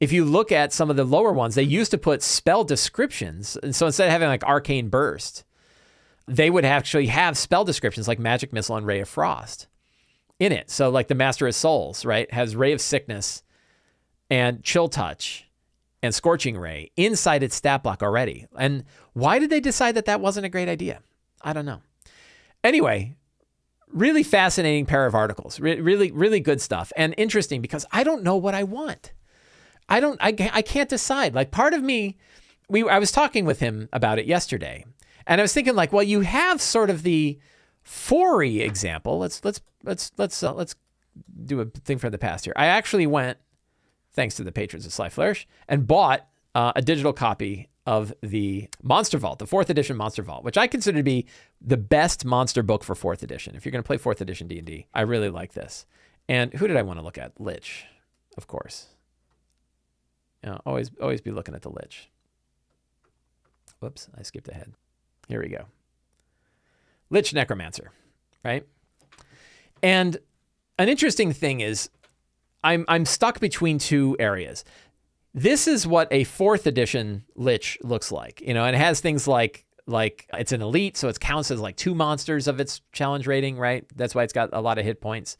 if you look at some of the lower ones, they used to put spell descriptions. And so instead of having like Arcane Burst, they would actually have spell descriptions like Magic Missile and Ray of Frost in it. So like the Master of Souls, right, has Ray of Sickness and Chill Touch and Scorching Ray inside its stat block already. And why did they decide that that wasn't a great idea? I don't know. Anyway, really fascinating pair of articles. Really, really good stuff. And interesting because I don't know what I want. I can't decide. Like part of me, I was talking with him about it yesterday, and I was thinking like, well, you have sort of the 4E example. Let's do a thing from the past here. I actually went, thanks to the patrons of Sly Flourish, and bought a digital copy of the Monster Vault, the 4th edition Monster Vault, which I consider to be the best monster book for 4th edition. If you're going to play 4th edition D&D, I really like this. And who did I want to look at? Lich, of course. Always be looking at the Lich. Whoops, I skipped ahead. Here we go. Lich Necromancer, right? And an interesting thing is I'm stuck between two areas. This is what a 4th edition Lich looks like, and it has things like it's an elite, so it counts as like 2 monsters of its challenge rating, right? That's why it's got a lot of hit points.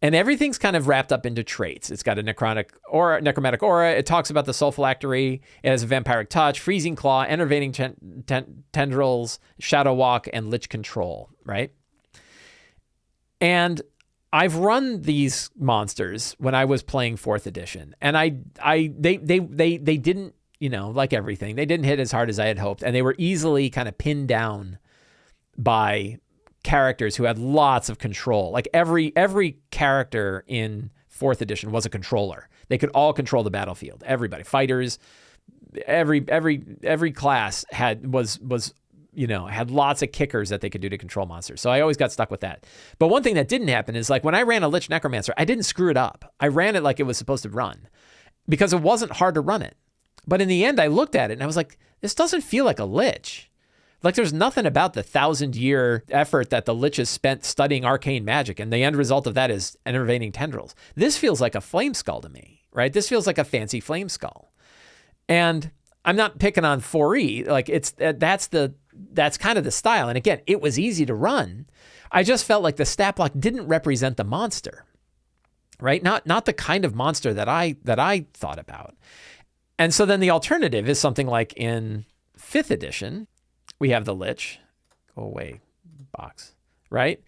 And everything's kind of wrapped up into traits. It's got a necromantic aura. It talks about the soul phylactery. It has a vampiric touch, freezing claw, enervating tendrils, shadow walk, and lich control, right? And I've run these monsters when I was playing 4th edition, and they didn't, like everything, they didn't hit as hard as I had hoped, and they were easily kind of pinned down by characters who had lots of control. Like every character in 4th edition was a controller. They could all control the battlefield. Everybody, fighters, every class had lots of kickers that they could do to control monsters. So I always got stuck with that. But one thing that didn't happen is like when I ran a Lich Necromancer, I didn't screw it up. I ran it like it was supposed to run because it wasn't hard to run it. But in the end, I looked at it and I was like, this doesn't feel like a Lich. Like there's nothing about the 1,000-year effort that the Liches spent studying arcane magic, and the end result of that is enervating tendrils. This feels like a flame skull to me, right? This feels like a fancy flame skull. And I'm not picking on 4E. Like that's kind of the style. And again, it was easy to run. I just felt like the stat block didn't represent the monster, right? Not the kind of monster that I thought about. And so then the alternative is something like in 5th edition, we have the Lich. Go away, box, right?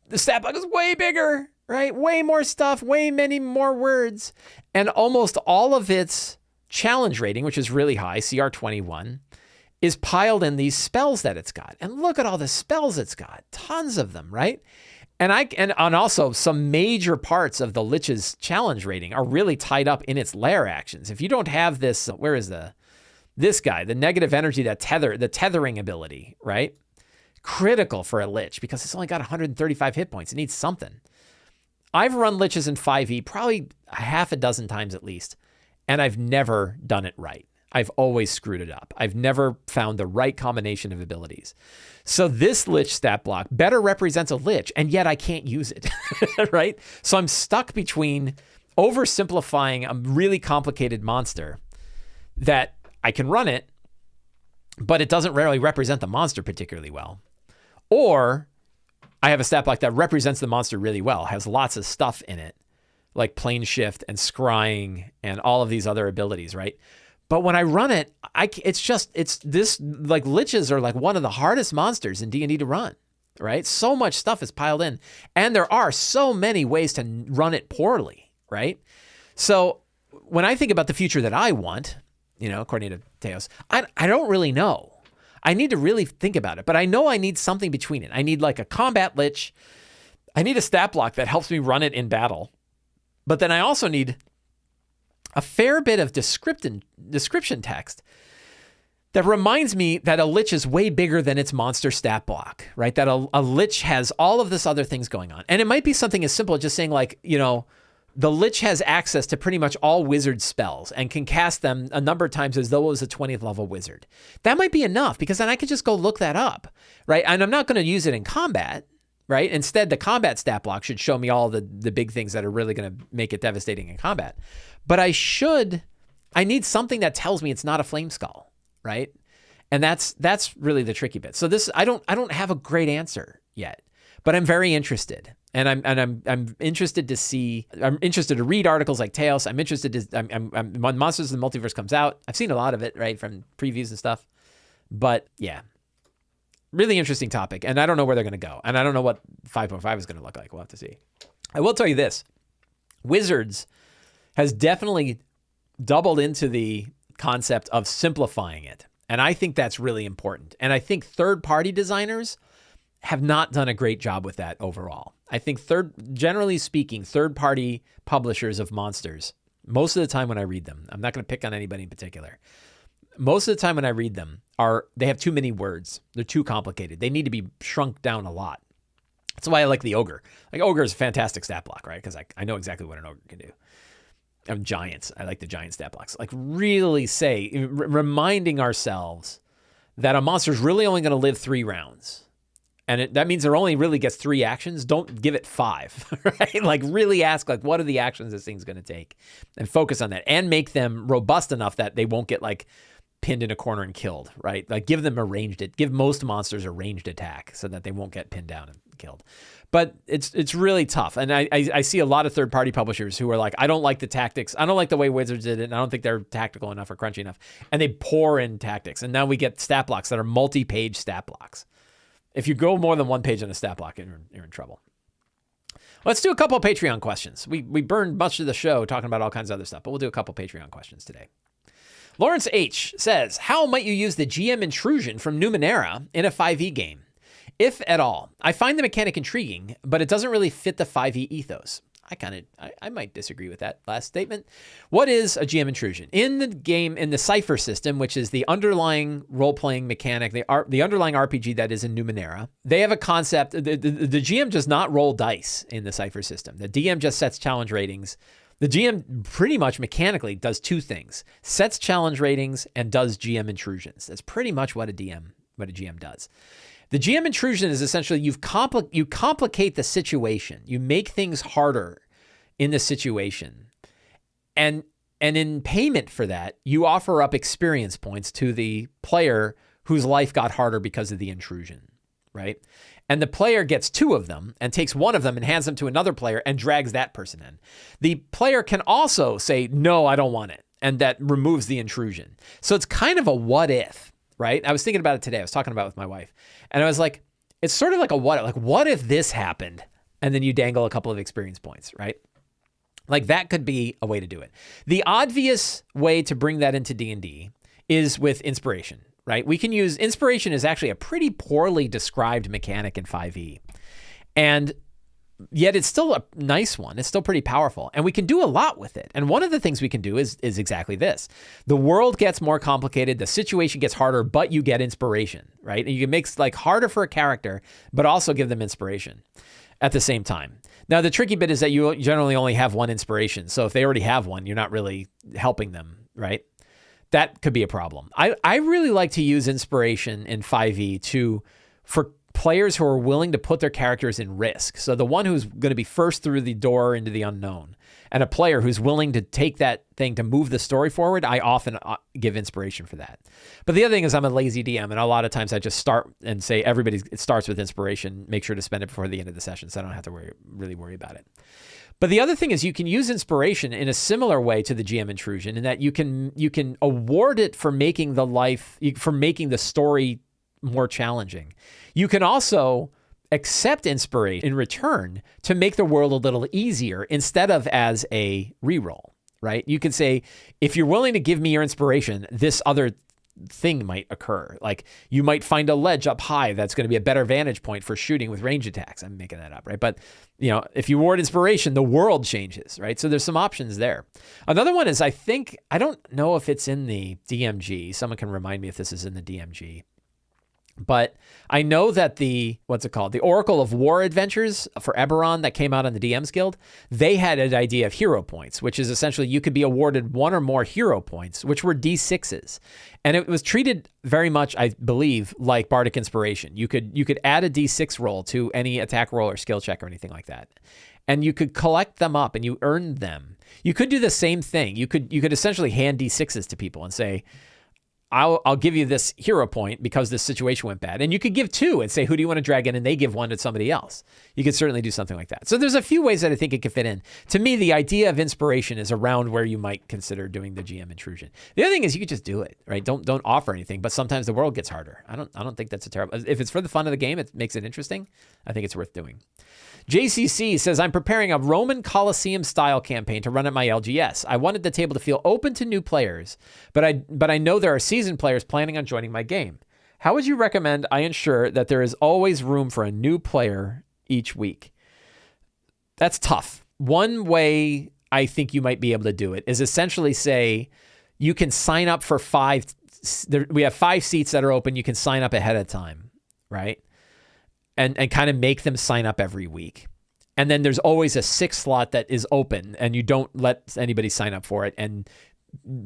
The stat block is way bigger, right? Way more stuff, way many more words. And almost all of its challenge rating, which is really high, CR 21, is piled in these spells that it's got. And look at all the spells it's got. Tons of them, right? And also some major parts of the Lich's challenge rating are really tied up in its Lair actions. If you don't have this, where is this guy, the negative energy, the tethering ability, right? Critical for a Lich because it's only got 135 hit points. It needs something. I've run Liches in 5e probably a half a dozen times at least, and I've never done it right. I've always screwed it up. I've never found the right combination of abilities. So this Lich stat block better represents a Lich, and yet I can't use it, right? So I'm stuck between oversimplifying a really complicated monster that I can run it, but it doesn't really represent the monster particularly well. Or I have a stat block that represents the monster really well, has lots of stuff in it, like plane shift and scrying and all of these other abilities, right? But when I run it, it's like Liches are like one of the hardest monsters in D&D to run. right? So much stuff is piled in. And there are so many ways to run it poorly, right? So when I think about the future that I want, according to Teos, I don't really know. I need to really think about it, but I know I need something between it. I need like a combat lich. I need a stat block that helps me run it in battle. But then I also need a fair bit of description text that reminds me that a lich is way bigger than its monster stat block, right? That a lich has all of this other things going on. And it might be something as simple as just saying like, the lich has access to pretty much all wizard spells and can cast them a number of times as though it was a 20th level wizard. That might be enough because then I could just go look that up, right? And I'm not going to use it in combat, right? Instead, the combat stat block should show me all the big things that are really going to make it devastating in combat. But I need something that tells me it's not a flame skull, right? And that's really the tricky bit. So I don't have a great answer yet, but I'm very interested. And I'm interested to see. I'm interested to read articles like Teos. I'm interested when Monsters of the Multiverse comes out. I've seen a lot of it, right, from previews and stuff. But yeah, really interesting topic. And I don't know where they're going to go. And I don't know what 5.5 is going to look like. We'll have to see. I will tell you this: Wizards has definitely doubled into the concept of simplifying it, and I think that's really important. And I think third-party designers have not done a great job with that overall. I think generally speaking, third-party publishers of monsters, most of the time when I read them, I'm not going to pick on anybody in particular. Most of the time when I read them, they have too many words. They're too complicated. They need to be shrunk down a lot. That's why I like the Ogre. Like Ogre is a fantastic stat block, right? Because I know exactly what an Ogre can do. Giants. I like the giant stat blocks. Like really reminding ourselves that a monster is really only going to live 3 rounds. And that means it only really gets 3 actions. Don't give it 5, right? Like really ask, like, what are the actions this thing's going to take? And focus on that and make them robust enough that they won't get like pinned in a corner and killed, right? Like give most monsters a ranged attack so that they won't get pinned down and killed. But it's really tough. And I see a lot of third-party publishers who are like, I don't like the tactics. I don't like the way Wizards did it. And I don't think they're tactical enough or crunchy enough. And they pour in tactics. And now we get stat blocks that are multi-page stat blocks. If you go more than 1 page on a stat block, you're in trouble. Let's do a couple of Patreon questions. We burned much of the show talking about all kinds of other stuff, but we'll do a couple of Patreon questions today. Lawrence H. says, how might you use the GM Intrusion from Numenera in a 5e game? If at all. I find the mechanic intriguing, but it doesn't really fit the 5e ethos. I might disagree with that last statement. What is a GM Intrusion? In the game, in the Cypher system, which is the underlying role-playing mechanic, the underlying RPG that is in Numenera, they have a concept. The GM does not roll dice in the Cypher system. The DM just sets challenge ratings. The GM pretty much mechanically does 2 things: sets challenge ratings and does GM intrusions. That's pretty much what a GM does. The GM intrusion is essentially you complicate the situation. You make things harder in the situation. And in payment for that, you offer up experience points to the player whose life got harder because of the intrusion, right? And the player gets 2 of them and takes 1 of them and hands them to another player and drags that person in. The player can also say, no, I don't want it. And that removes the intrusion. So it's kind of a what if, right? I was thinking about it today. I was talking about it with my wife. And I was like, it's sort of like a what if. Like, what if this happened? And then you dangle a couple of experience points, right? Like that could be a way to do it. The obvious way to bring that into D&D is with inspiration, right? We can use inspiration is actually a pretty poorly described mechanic in 5e. And yet it's still a nice one. It's still pretty powerful. And we can do a lot with it. And one of the things we can do is exactly this. The world gets more complicated. The situation gets harder, but you get inspiration, right? And you can make like harder for a character, but also give them inspiration at the same time. Now, the tricky bit is that you generally only have 1 inspiration. So if they already have 1, you're not really helping them, right? That could be a problem. I really like to use inspiration in 5e for players who are willing to put their characters in risk. So the one who's going to be first through the door into the unknown, and a player who's willing to take that thing to move the story forward, I often give inspiration for that. But the other thing is I'm a lazy DM, and a lot of times I just start and say it starts with inspiration. Make sure to spend it before the end of the session so I don't have to really worry about it. But the other thing is you can use inspiration in a similar way to the GM intrusion in that you can award it for making the story more challenging. You can also accept inspiration in return to make the world a little easier instead of as a reroll, right? You could say, if you're willing to give me your inspiration, this other thing might occur. Like you might find a ledge up high that's going to be a better vantage point for shooting with range attacks. I'm making that up, right? But if you award inspiration, the world changes, right? So there's some options there. Another one is, I don't know if it's in the DMG. Someone can remind me if this is in the DMG. But I know that the Oracle of War Adventures for Eberron that came out on the DMs Guild, they had an idea of hero points, which is essentially you could be awarded one or more hero points, which were D6s. And it was treated very much, I believe, like Bardic Inspiration. You could add a D6 roll to any attack roll or skill check or anything like that. And you could collect them up and you earned them. You could do the same thing. You could essentially hand D6s to people and say, I'll give you this hero point because this situation went bad. And you could give 2 and say, who do you want to drag in? And they give 1 to somebody else. You could certainly do something like that. So there's a few ways that I think it could fit in. To me, the idea of inspiration is around where you might consider doing the GM intrusion. The other thing is you could just do it, right? Don't offer anything, but sometimes the world gets harder. I don't think that's a terrible, if it's for the fun of the game, it makes it interesting. I think it's worth doing. JCC says, I'm preparing a Roman Colosseum style campaign to run at my LGS. I wanted the table to feel open to new players, but I know there are seasoned players planning on joining my game. How would you recommend I ensure that there is always room for a new player each week? That's tough. One way I think you might be able to do it is essentially say you can sign up for 5. We have 5 seats that are open. You can sign up ahead of time, right? And kind of make them sign up every week. And then there's always a 6th slot that is open and you don't let anybody sign up for it, and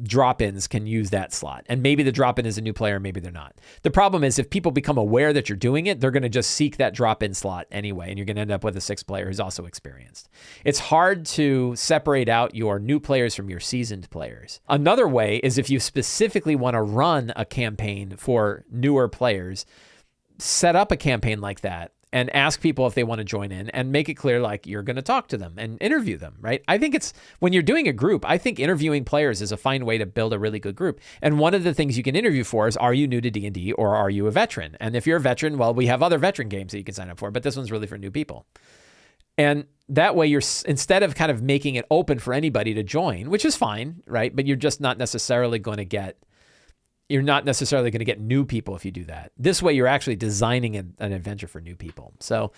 drop-ins can use that slot. And maybe the drop-in is a new player, maybe they're not. The problem is if people become aware that you're doing it, they're going to just seek that drop-in slot anyway, and you're going to end up with a 6th player who's also experienced. It's hard to separate out your new players from your seasoned players. Another way is if you specifically want to run a campaign for newer players, set up a campaign like that and ask people if they want to join in and make it clear like you're going to talk to them and interview them, right? I think when you're doing a group, I think interviewing players is a fine way to build a really good group. And one of the things you can interview for is, are you new to D&D or are you a veteran? And if you're a veteran, well, we have other veteran games that you can sign up for, but this one's really for new people. And that way instead of kind of making it open for anybody to join, which is fine, right? But you're just not necessarily going to get new people if you do that. This way, you're actually designing an adventure for new people. So,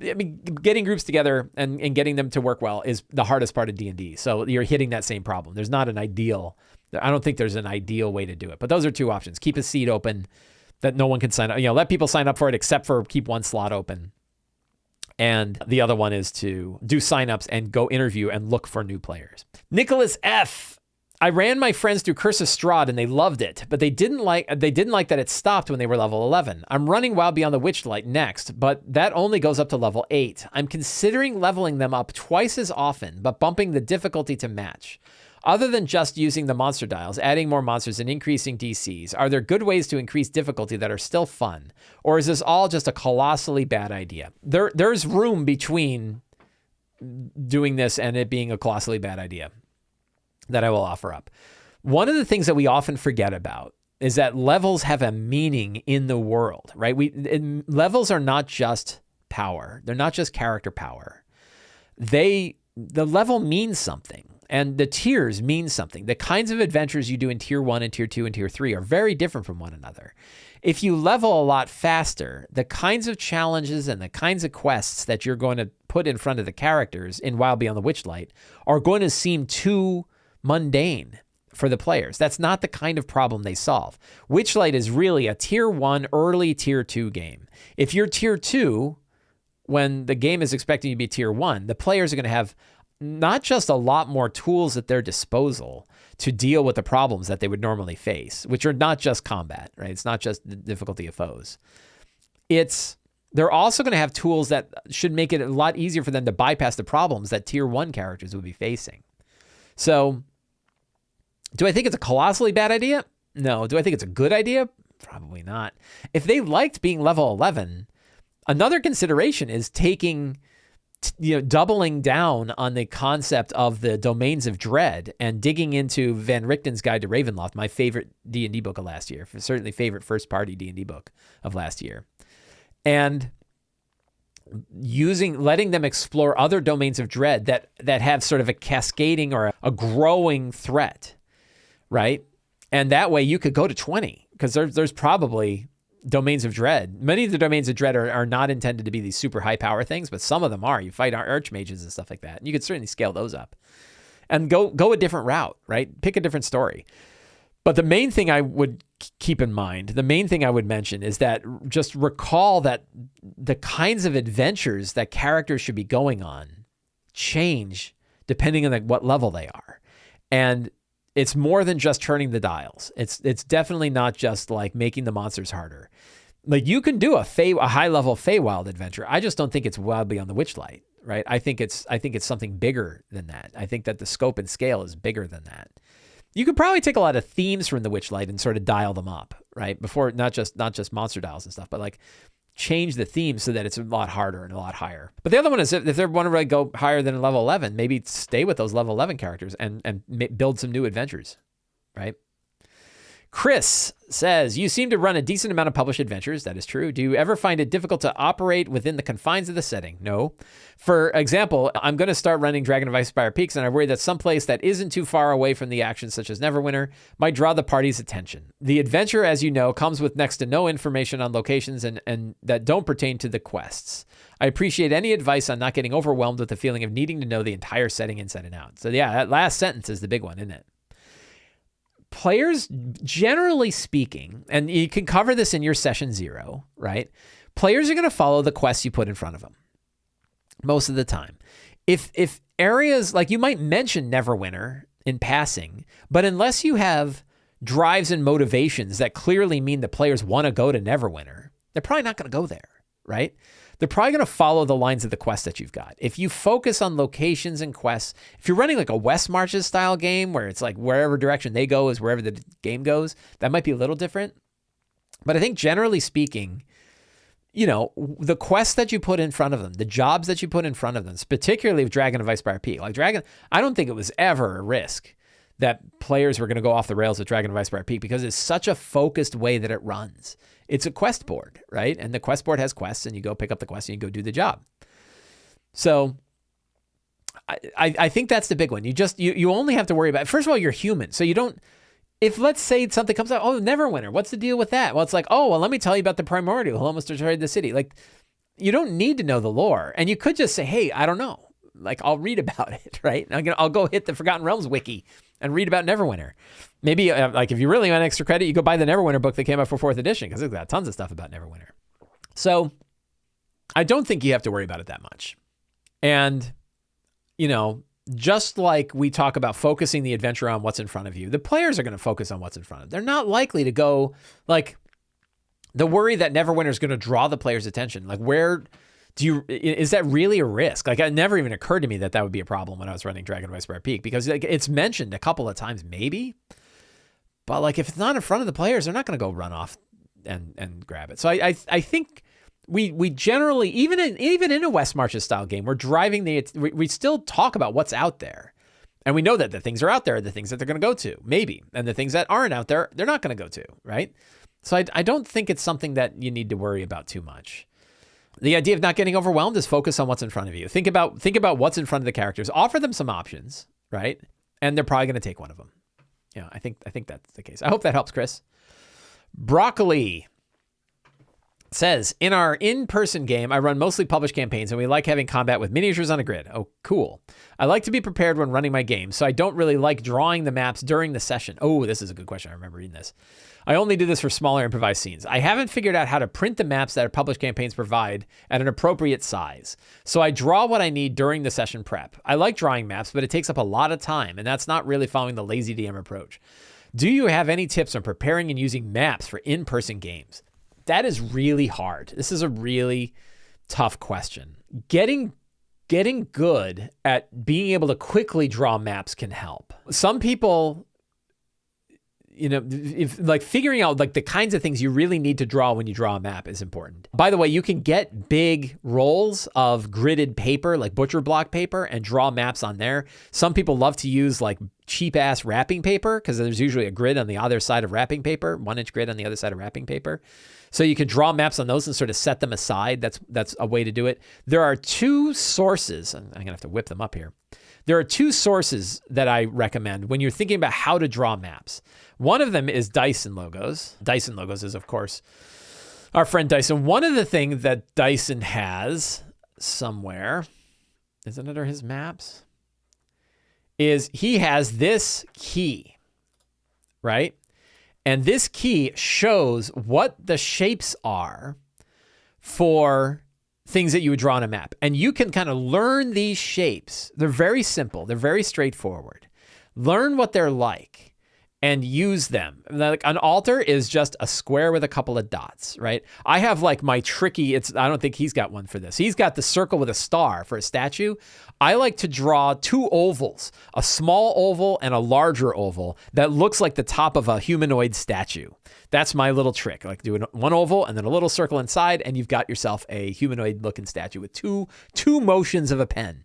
I mean, getting groups together and getting them to work well is the hardest part of D&D. So you're hitting that same problem. I don't think there's an ideal way to do it. But those are 2 options. Keep a seat open that no one can sign up. Let people sign up for it except for keep 1 slot open. And the other one is to do signups and go interview and look for new players. Nicholas F. I ran my friends through Curse of Strahd and they loved it, but they didn't like that it stopped when they were level 11. I'm running Wild Beyond the Witchlight next, but that only goes up to level 8. I'm considering leveling them up twice as often, but bumping the difficulty to match. Other than just using the monster dials, adding more monsters and increasing DCs, are there good ways to increase difficulty that are still fun? Or is this all just a colossally bad idea? There's room between doing this and it being a colossally bad idea that I will offer up. One of the things that we often forget about is that levels have a meaning in the world, right? Levels are not just power. They're not just character power. The level means something, and the tiers mean something. The kinds of adventures you do in tier 1 and tier 2 and tier 3 are very different from one another. If you level a lot faster, the kinds of challenges and the kinds of quests that you're going to put in front of the characters in Wild Beyond the Witchlight are going to seem too mundane for the players. That's not the kind of problem they solve. Witchlight is really a tier 1, early tier 2 game. If you're tier 2, when the game is expecting you to be tier 1, the players are going to have not just a lot more tools at their disposal to deal with the problems that they would normally face, which are not just combat, right? It's not just the difficulty of foes. They're also going to have tools that should make it a lot easier for them to bypass the problems that tier 1 characters would be facing. So, do I think it's a colossally bad idea? No. Do I think it's a good idea? Probably not. If they liked being level 11, another consideration is doubling down on the concept of the Domains of Dread and digging into Van Richten's Guide to Ravenloft, my favorite D&D book of last year, certainly favorite first-party D&D book of last year. And letting them explore other domains of dread that have sort of a cascading or a growing threat, right? And that way you could go to 20 because there's probably domains of dread. Many of the domains of dread are not intended to be these super high power things, but some of them are. You fight archmages and stuff like that. And you could certainly scale those up and go a different route, right? Pick a different story. But the main thing I would keep in mind, the main thing I would mention is that just recall that the kinds of adventures that characters should be going on change depending on what level they are. And it's more than just turning the dials. It's definitely not just like making the monsters harder. Like you can do a high level Feywild adventure. I just don't think it's well beyond the Witchlight, right? I think it's something bigger than that. I think that the scope and scale is bigger than that. You could probably take a lot of themes from the Witchlight and sort of dial them up, right? Before not just monster dials and stuff, but like change the theme so that it's a lot harder and a lot higher. But the other one is if they want to really go higher than level 11, maybe stay with those level 11 characters and build some new adventures, right? Chris says, you seem to run a decent amount of published adventures. That is true. Do you ever find it difficult to operate within the confines of the setting? No. For example, I'm going to start running Dragon of Icespire Peaks, and I worry that some place that isn't too far away from the action, such as Neverwinter, might draw the party's attention. The adventure, as you know, comes with next to no information on locations and that don't pertain to the quests. I appreciate any advice on not getting overwhelmed with the feeling of needing to know the entire setting inside and out. So yeah, that last sentence is the big one, isn't it? Players, generally speaking, and you can cover this in your session 0, right? Players are going to follow the quests you put in front of them most of the time. If areas, like you might mention Neverwinter in passing, but unless you have drives and motivations that clearly mean the players want to go to Neverwinter, they're probably not going to go there, right? They're probably going to follow the lines of the quest that you've got. If you focus on locations and quests, if you're running like a West Marches style game where it's like wherever direction they go is wherever the game goes, that might be a little different. But I think generally speaking, you know, the quests that you put in front of them, the jobs that you put in front of them, particularly with Dragon of Icespire Peak, like Dragon, I don't think it was ever a risk that players were going to go off the rails with Dragon of Icespire Peak because it's such a focused way that it runs. It's a quest board, right? And the quest board has quests and you go pick up the quest and you go do the job. So I think that's the big one. You only have to worry about, first of all, you're human. So you don't, if let's say something comes out, oh, Neverwinter, what's the deal with that? Well, it's like, oh, well, let me tell you about the Primordial who almost destroyed the city. Like you don't need to know the lore. And you could just say, hey, I don't know. Like I'll read about it, right? I'll go hit the Forgotten Realms wiki and read about Neverwinter. Maybe like if you really want extra credit, you go buy the Neverwinter book that came out for 4th edition because it's got tons of stuff about Neverwinter. So I don't think you have to worry about it that much. And, you know, just like we talk about focusing the adventure on what's in front of you, the players are going to focus on what's in front of them. They're not likely to go like the worry that Neverwinter is going to draw the player's attention. Like is that really a risk? Like it never even occurred to me that would be a problem when I was running Dragon of Icespire Peak because like, it's mentioned a couple of times maybe, but like if it's not in front of the players, they're not going to go run off and grab it. So I think we generally, even in a West Marches style game, we're driving we still talk about what's out there. And we know that the things are out there are the things that they're going to go to, maybe. And the things that aren't out there, they're not going to go to, right? So I don't think it's something that you need to worry about too much. The idea of not getting overwhelmed is focus on what's in front of you. Think about what's in front of the characters. Offer them some options, right? And they're probably going to take one of them. Yeah, I think that's the case. I hope that helps, Chris. Broccoli says, in our in-person game, I run mostly published campaigns, and we like having combat with miniatures on a grid. Oh, cool. I like to be prepared when running my game, so I don't really like drawing the maps during the session. Oh, this is a good question. I remember reading this. I only do this for smaller improvised scenes. I haven't figured out how to print the maps that our published campaigns provide at an appropriate size. So I draw what I need during the session prep. I like drawing maps, but it takes up a lot of time, and that's not really following the lazy DM approach. Do you have any tips on preparing and using maps for in-person games? That is really hard. This is a really tough question. Getting good at being able to quickly draw maps can help. Some people, if like figuring out like the kinds of things you really need to draw when you draw a map is important. By the way, you can get big rolls of gridded paper, like butcher block paper, and draw maps on there. Some people love to use like cheap ass wrapping paper because there's usually a grid on the other side of wrapping paper, 1-inch grid on the other side of wrapping paper. So you can draw maps on those and sort of set them aside. That's a way to do it. There are two sources, and I'm gonna have to whip them up here. There are two sources that I recommend when you're thinking about how to draw maps. One of them is Dyson Logos. Dyson Logos is, of course, our friend Dyson. One of the things that Dyson has somewhere, is it under his maps? Is he has this key, right? And this key shows what the shapes are for things that you would draw on a map. And you can kind of learn these shapes. They're very simple. They're very straightforward. Learn what they're like and use them. Like an altar is just a square with a couple of dots, right? I have like my tricky, I don't think he's got one for this. He's got the circle with a star for a statue. I like to draw two ovals, a small oval and a larger oval that looks like the top of a humanoid statue. That's my little trick. I like do one oval and then a little circle inside, and you've got yourself a humanoid looking statue with two motions of a pen.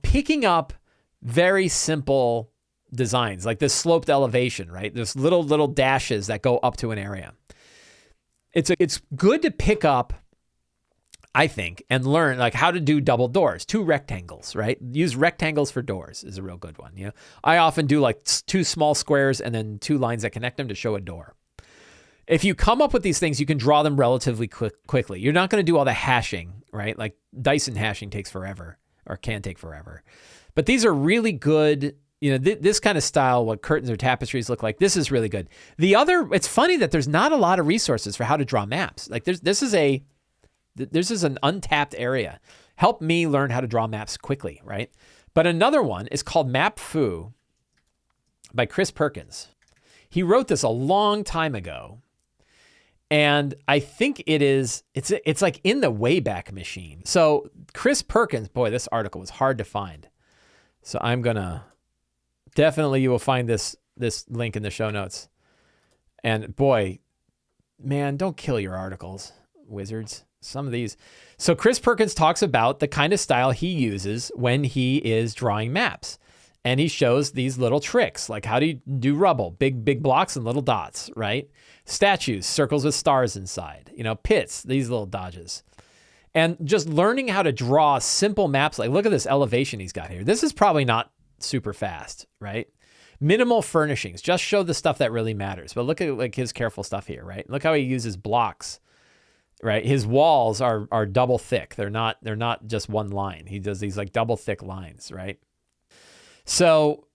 Picking up very simple designs like this sloped elevation, right? There's little dashes that go up to an area. It's good to pick up, I think, and learn like how to do double doors, 2 rectangles, right? Use rectangles for doors is a real good one. I often do like 2 small squares and then 2 lines that connect them to show a door. If you come up with these things, you can draw them relatively quickly. You're not going to do all the hashing, right? Like Dyson hashing takes forever or can take forever. But these are really good. This kind of style, what curtains or tapestries look like, this is really good. It's funny that there's not a lot of resources for how to draw maps. Like this is an untapped area. Help me learn how to draw maps quickly, right? But another one is called Map Foo by Chris Perkins. He wrote this a long time ago. And I think it's like in the Wayback Machine. So Chris Perkins, boy, this article was hard to find. So I'm going to, definitely you will find this link in the show notes. And boy, man, don't kill your articles, wizards. Some of these. So Chris Perkins talks about the kind of style he uses when he is drawing maps. And he shows these little tricks, like how do you do rubble, big blocks and little dots, right? Statues, circles with stars inside, pits, these little dodges. And just learning how to draw simple maps, like look at this elevation he's got here. This is probably not super fast, right? Minimal furnishings, just show the stuff that really matters. But look at like his careful stuff here, right? Look how he uses blocks, right? His walls are double thick. They're not just one line. He does these like double thick lines, right? So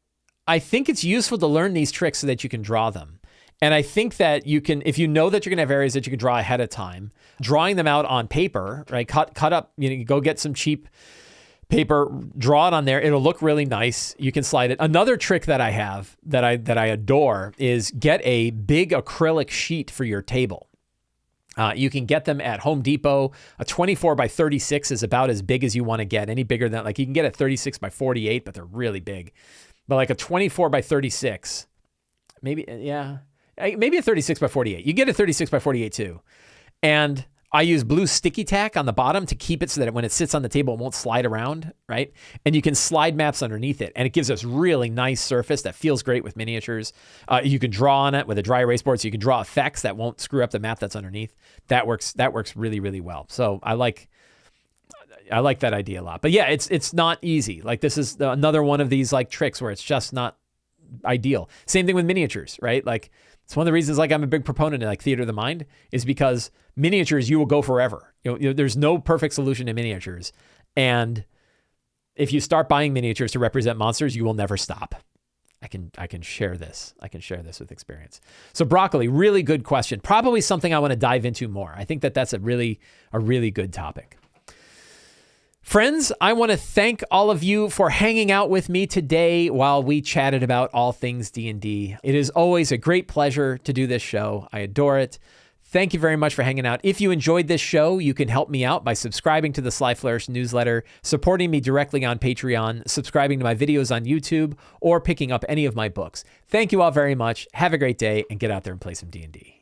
I think it's useful to learn these tricks so that you can draw them. And I think that you can, if you know that you're gonna have areas that you can draw ahead of time, drawing them out on paper, right? Cut up, you go get some cheap paper, draw it on there. It'll look really nice. You can slide it. Another trick that I have that I adore is get a big acrylic sheet for your table. You can get them at Home Depot. A 24 by 36 is about as big as you want to get. Any bigger than, like you can get a 36 by 48, but they're really big. But like a 24 by 36, maybe a 36 by 48. You get a 36 by 48 too. And I use blue sticky tack on the bottom to keep it so that when it sits on the table, it won't slide around, right? And you can slide maps underneath it. And it gives us really nice surface that feels great with miniatures. You can draw on it with a dry erase board, so you can draw effects that won't screw up the map that's underneath. That works really, really well. So I like that idea a lot. But yeah, it's not easy. Like this is another one of these like tricks where it's just not ideal. Same thing with miniatures, right? Like it's one of the reasons like I'm a big proponent of like theater of the mind is because miniatures, you will go forever. There's no perfect solution to miniatures. And if you start buying miniatures to represent monsters, you will never stop. I can share this. I can share this with experience. So broccoli, really good question. Probably something I want to dive into more. I think that's a really good topic. Friends, I want to thank all of you for hanging out with me today while we chatted about all things D&D. It is always a great pleasure to do this show. I adore it. Thank you very much for hanging out. If you enjoyed this show, you can help me out by subscribing to the Sly Flourish newsletter, supporting me directly on Patreon, subscribing to my videos on YouTube, or picking up any of my books. Thank you all very much. Have a great day, and get out there and play some D&D.